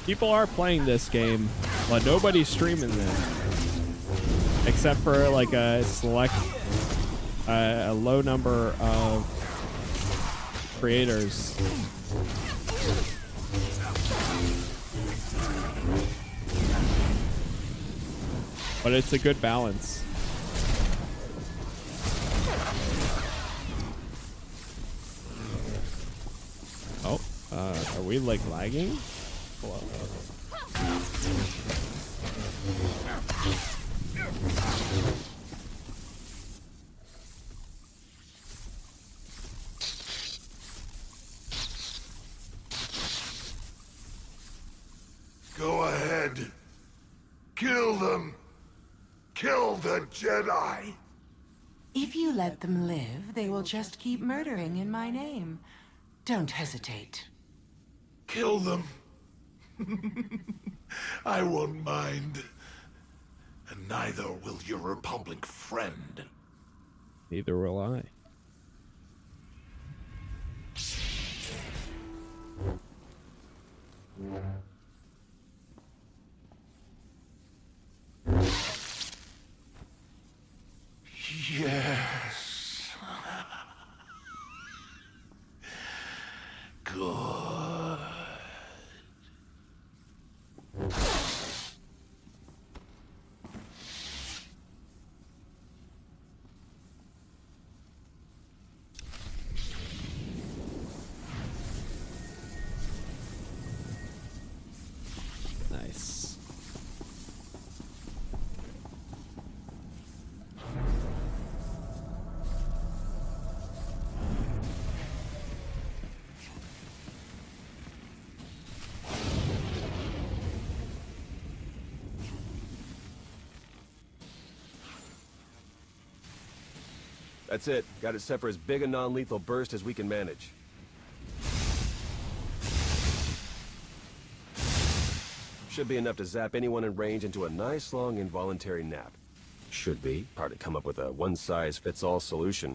people are playing this game, but nobody's streaming this. Except for like a select, a low number of creators. But it's a good balance. Oh, are we like lagging? Hello? Go ahead. Kill them. Kill the Jedi. If you let them live, they will just keep murdering in my name. Don't hesitate. Kill them. I won't mind. And neither will your Republic friend. Neither will I. Yes. Good. Nice. That's it. Got it set for as big a non-lethal burst as we can manage. Should be enough to zap anyone in range into a nice long involuntary nap. Should be. Hard to come up with a one-size-fits-all solution.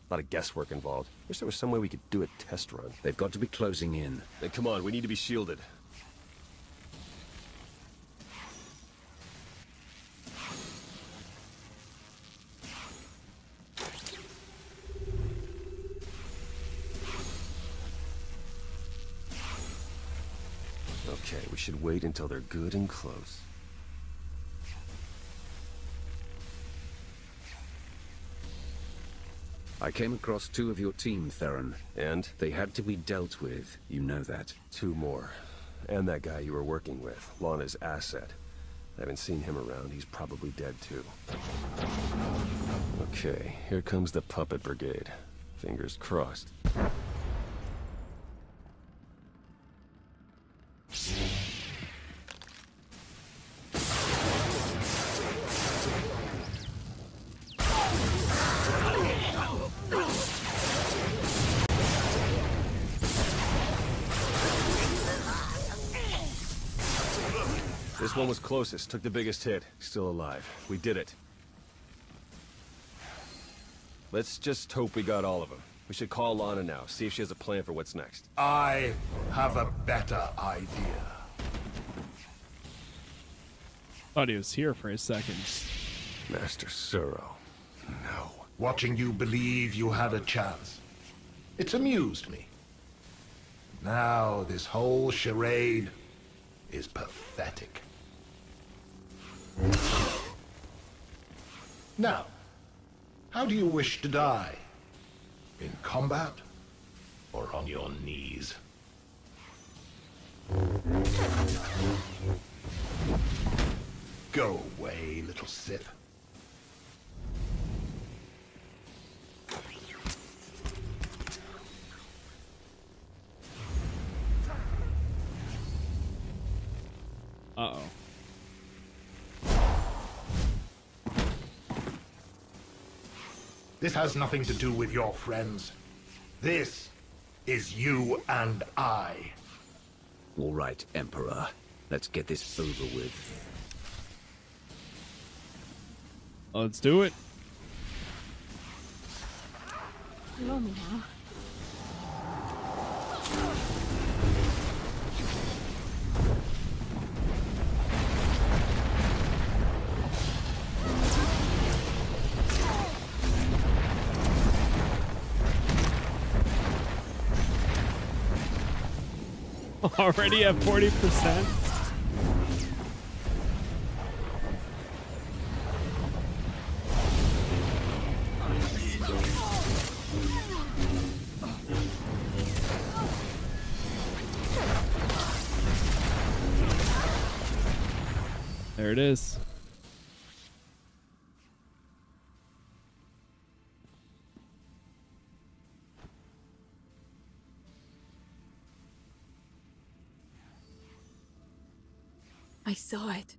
A lot of guesswork involved. Wish there was some way we could do a test run. They've got to be closing in. Then come on, we need to be shielded. Okay, we should wait until they're good and close. I came across 2 of your team, Theron. And? They had to be dealt with. You know that. 2 more. And that guy you were working with, Lana's asset. I haven't seen him around. He's probably dead too. Okay, here comes the puppet brigade. Fingers crossed. This one was closest, took the biggest hit. Still alive. We did it. Let's just hope we got all of them. We should call Lana now, see if she has a plan for what's next. I have a better idea. Thought he was here for a second. Master Suro. No. Watching you believe you had a chance. It's amused me. Now this whole charade is pathetic. Now, how do you wish to die? In combat or on your knees? Go away, little Sith. Uh-oh. This has nothing to do with your friends. This is you and I. All right, Emperor. Let's get this over with. Let's do it. Blow me now. Already at 40%. There it is. I saw it.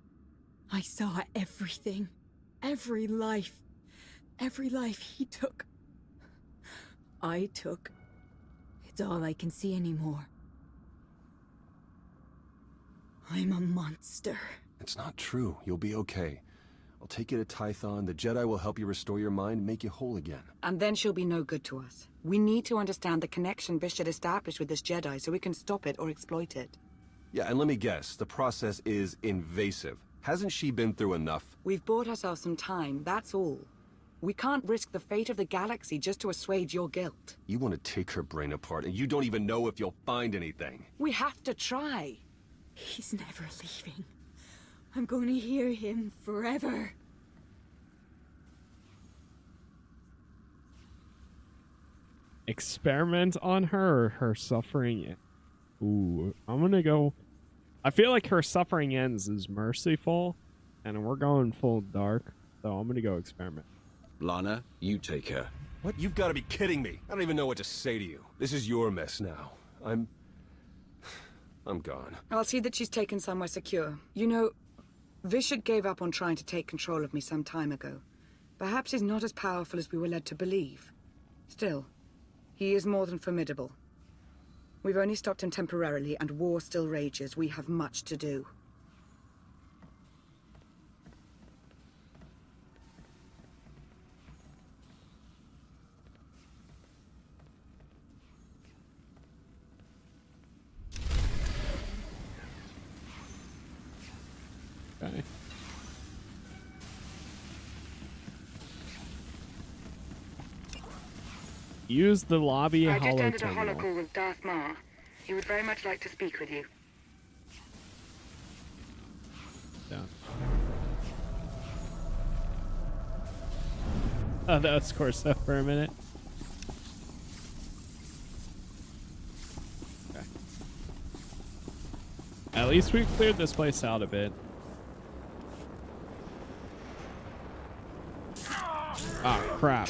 I saw everything. Every life. Every life he took. I took. It's all I can see anymore. I'm a monster. It's not true. You'll be okay. I'll take you to Tython. The Jedi will help you restore your mind, make you whole again. And then she'll be no good to us. We need to understand the connection Vishit established with this Jedi so we can stop it or exploit it. Yeah, and let me guess, the process is invasive. Hasn't she been through enough? We've bought ourselves some time, that's all. We can't risk the fate of the galaxy just to assuage your guilt. You want to take her brain apart, and you don't even know if you'll find anything. We have to try. He's never leaving. I'm going to hear him forever. Experiment on her or her suffering. Ooh, I'm gonna go. I feel like her suffering ends is merciful, and we're going full dark, so I'm gonna go experiment. Lana, you take her. What? You've got to be kidding me. I don't even know what to say to you. This is your mess now. I'm gone. I'll see that she's taken somewhere secure. You know, Vishit gave up on trying to take control of me some time ago. Perhaps he's not as powerful as we were led to believe. Still, he is more than formidable. We've only stopped him temporarily, and war still rages. We have much to do. Okay. Use the lobby I just holo entered a terminal. holo call with Darth Marr. He would very much like to speak with you. Yeah. Oh, that was Corso for a minute. Okay. At least we cleared this place out a bit. Ah, crap.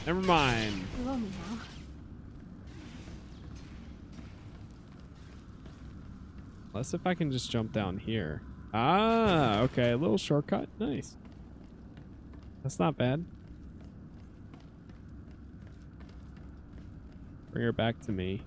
Never mind. Blow me now. Unless if I can just jump down here. Ah, okay. A little shortcut. Nice. That's not bad. Bring her back to me.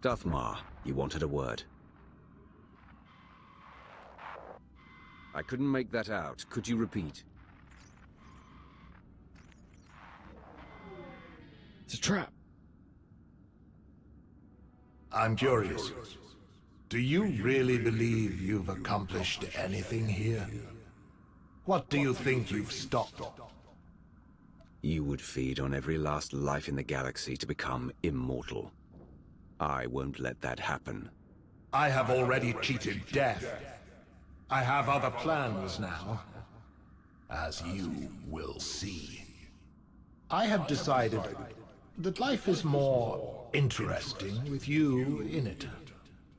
Darth Marr, you wanted a word. I couldn't make that out. Could you repeat? It's a trap. I'm curious. Do you really believe you've accomplished anything here? What do you think you've stopped? You would feed on every last life in the galaxy to become immortal. I won't let that happen. I have already cheated death. I have other plans now, as you will see. I have decided that life is more interesting with you in it.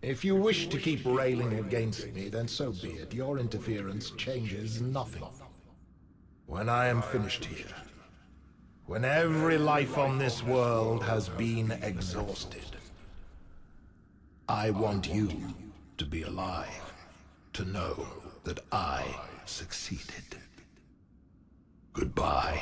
If you wish to keep railing against me, then so be it. Your interference changes nothing. When I am finished here, when every life on this world has been exhausted, I want you to be alive. to know that I succeeded. Goodbye.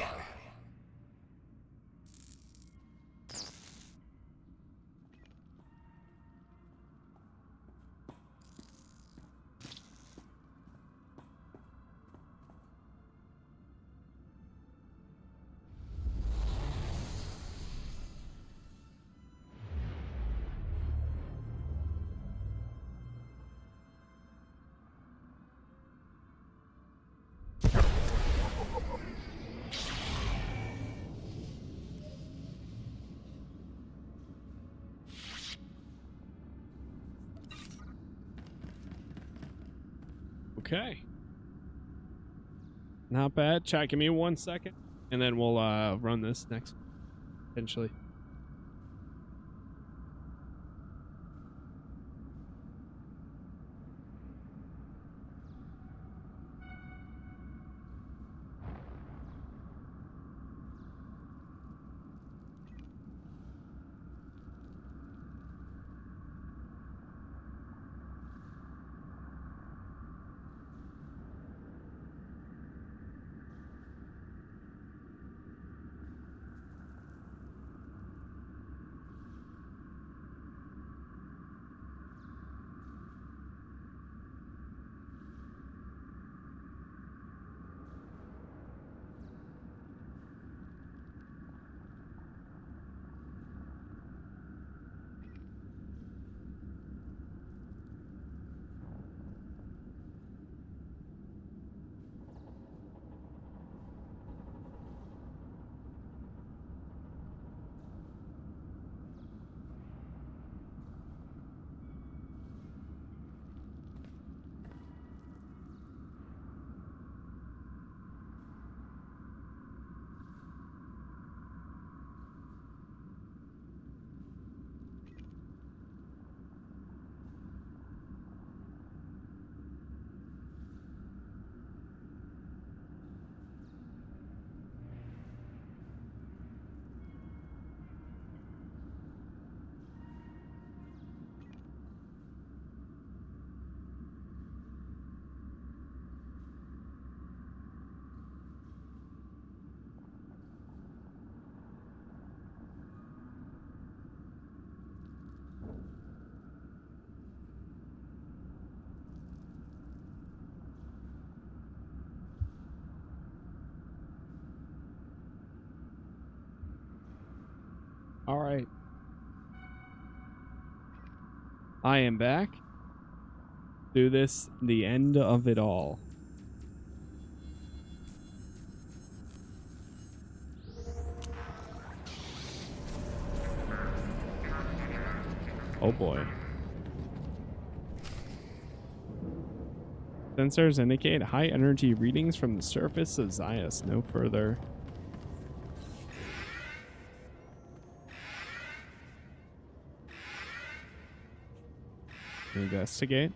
Okay. Not bad. Chat, give me 1 second, and then we'll run this next, potentially. All right. I am back. Do this, the end of it all. Oh boy. Sensors indicate high energy readings from the surface of Ziost. No further. Investigate.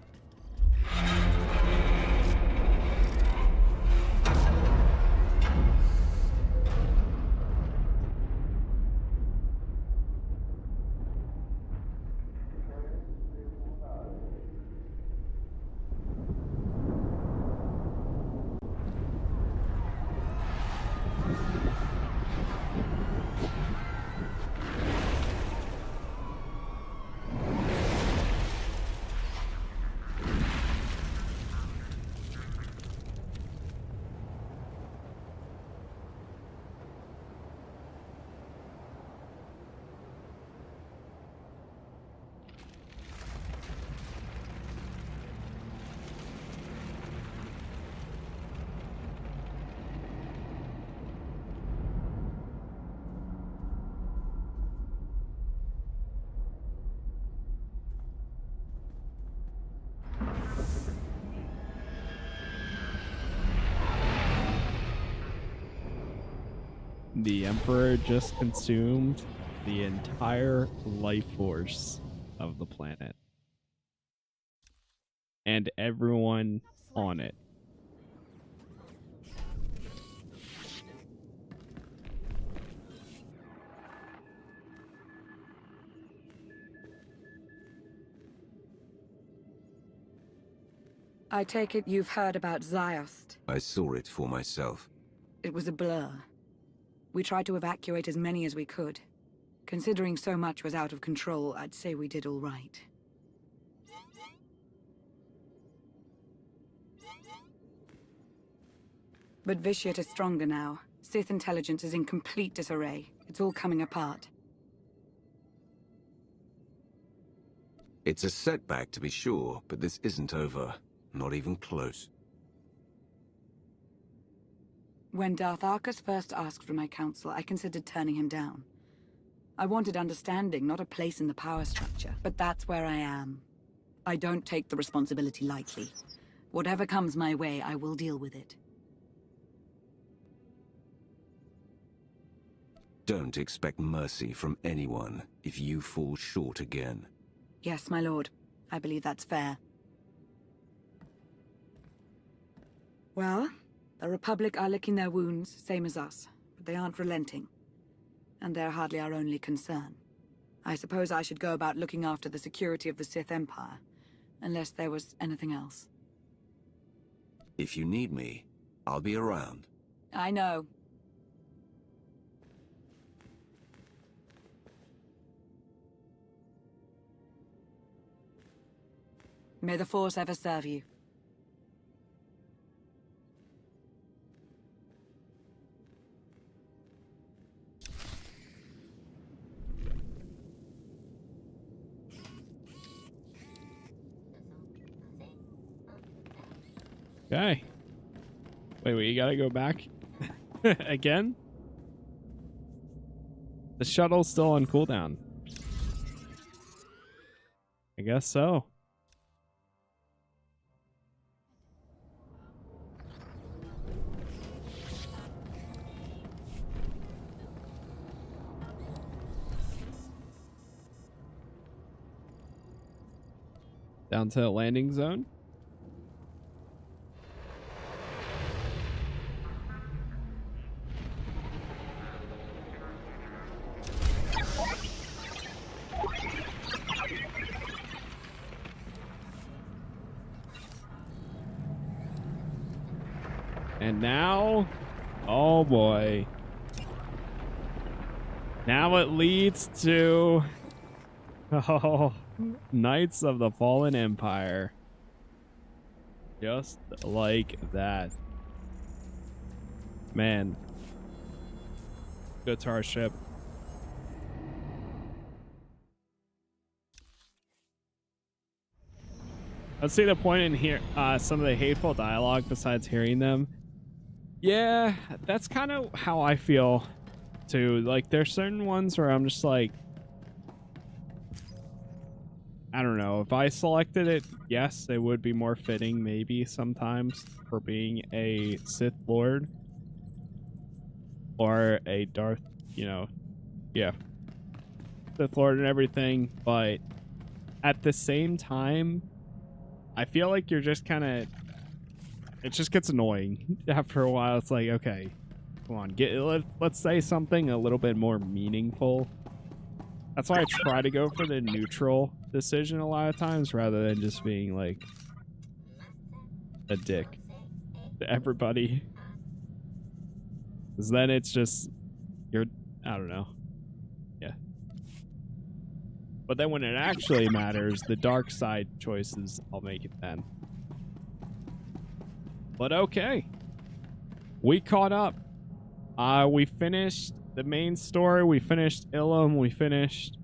The Emperor just consumed the entire life force of the planet. And everyone on it. I take it you've heard about Ziost. I saw it for myself. It was a blur. We tried to evacuate as many as we could. Considering so much was out of control, I'd say we did all right. But Vitiate is stronger now. Sith intelligence is in complete disarray. It's all coming apart. It's a setback, to be sure, but this isn't over. Not even close. When Darth Arcus first asked for my counsel, I considered turning him down. I wanted understanding, not a place in the power structure. But that's where I am. I don't take the responsibility lightly. Whatever comes my way, I will deal with it. Don't expect mercy from anyone if you fall short again. Yes, my lord. I believe that's fair. Well, the Republic are licking their wounds, same as us. But they aren't relenting. And they're hardly our only concern. I suppose I should go about looking after the security of the Sith Empire. Unless there was anything else. If you need me, I'll be around. I know. May the Force ever serve you. Okay. Wait, you gotta go back again? The shuttle's still on cooldown. I guess so. Down to the landing zone. And now, oh boy. Now it leads to, Knights of the Fallen Empire. Just like that. Man. Go to our ship. Let's see the point in here, some of the hateful dialogue besides hearing them. Yeah, that's kind of how I feel too. Like, there's certain ones where I'm just like, I don't know. If I selected it, yes, it would be more fitting maybe sometimes for being a Sith Lord or a Darth, you know, yeah, Sith Lord and everything. But at the same time, I feel like you're just kind of, it just gets annoying after a while. It's like, okay, come on, let's say something a little bit more meaningful. That's why I try to go for the neutral decision a lot of times rather than just being like a dick to everybody. Because then it's just, I don't know. Yeah. But then when it actually matters, the dark side choices, I'll make it then. But okay. We caught up. We finished the main story. We finished Ilum. We finished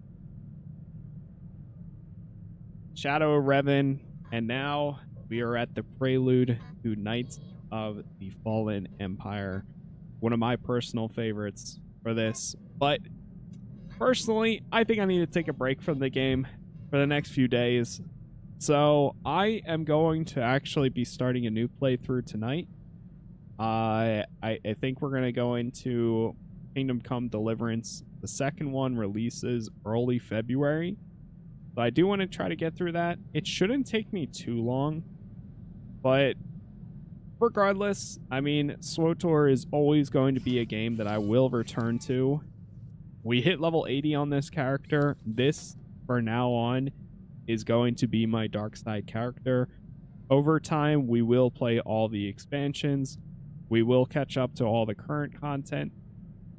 Shadow of Revan. And now we are at the Prelude to Knights of the Fallen Empire. One of my personal favorites for this. But personally, I think I need to take a break from the game for the next few days. So I am going to actually be starting a new playthrough tonight. I think we're going to go into Kingdom Come Deliverance. The second one releases early February. So I do want to try to get through that. It shouldn't take me too long. But regardless, I mean, SWTOR is always going to be a game that I will return to. We hit level 80 on this character. This, for now on, is going to be my dark side character. over time, we will play all the expansions. We will catch up to all the current content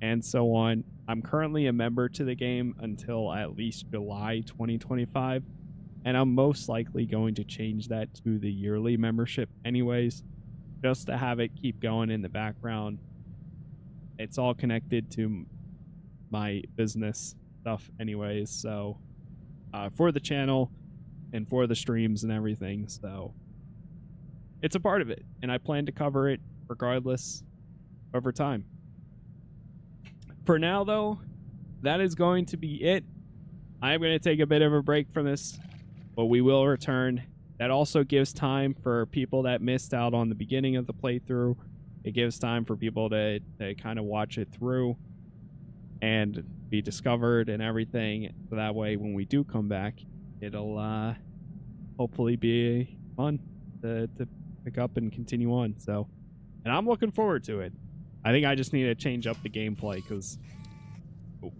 and so on. I'm currently a member to the game until at least July 2025, and I'm most likely going to change that to the yearly membership anyways, just to have it keep going in the background. It's all connected to my business stuff anyways, so for the channel and for the streams and everything, so it's a part of it, and I plan to cover it regardless over time. For now, though, that is going to be it. I am going to take a bit of a break from this, but we will return. That also gives time for people that missed out on the beginning of the playthrough. It gives time for people to kind of watch it through and be discovered and everything. So that way, when we do come back, it'll hopefully be fun to pick up and continue on. So, and I'm looking forward to it. I think I just need to change up the gameplay because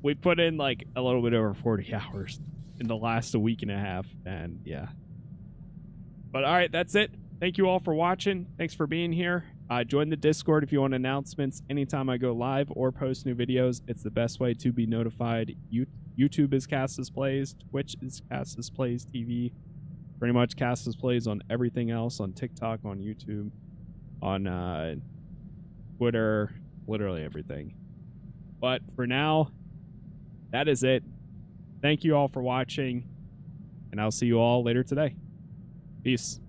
we put in like a little bit over 40 hours in the last week and a half, and yeah. But all right, that's it. Thank you all for watching. Thanks for being here. Join the Discord if you want announcements anytime I go live or post new videos. It's the best way to be notified. YouTube is Casas Plays. Twitch is Casas Plays TV. Pretty much Casas Plays on everything else, on TikTok, on YouTube, on Twitter, literally everything. But for now, that is it. Thank you all for watching, and I'll see you all later today. Peace.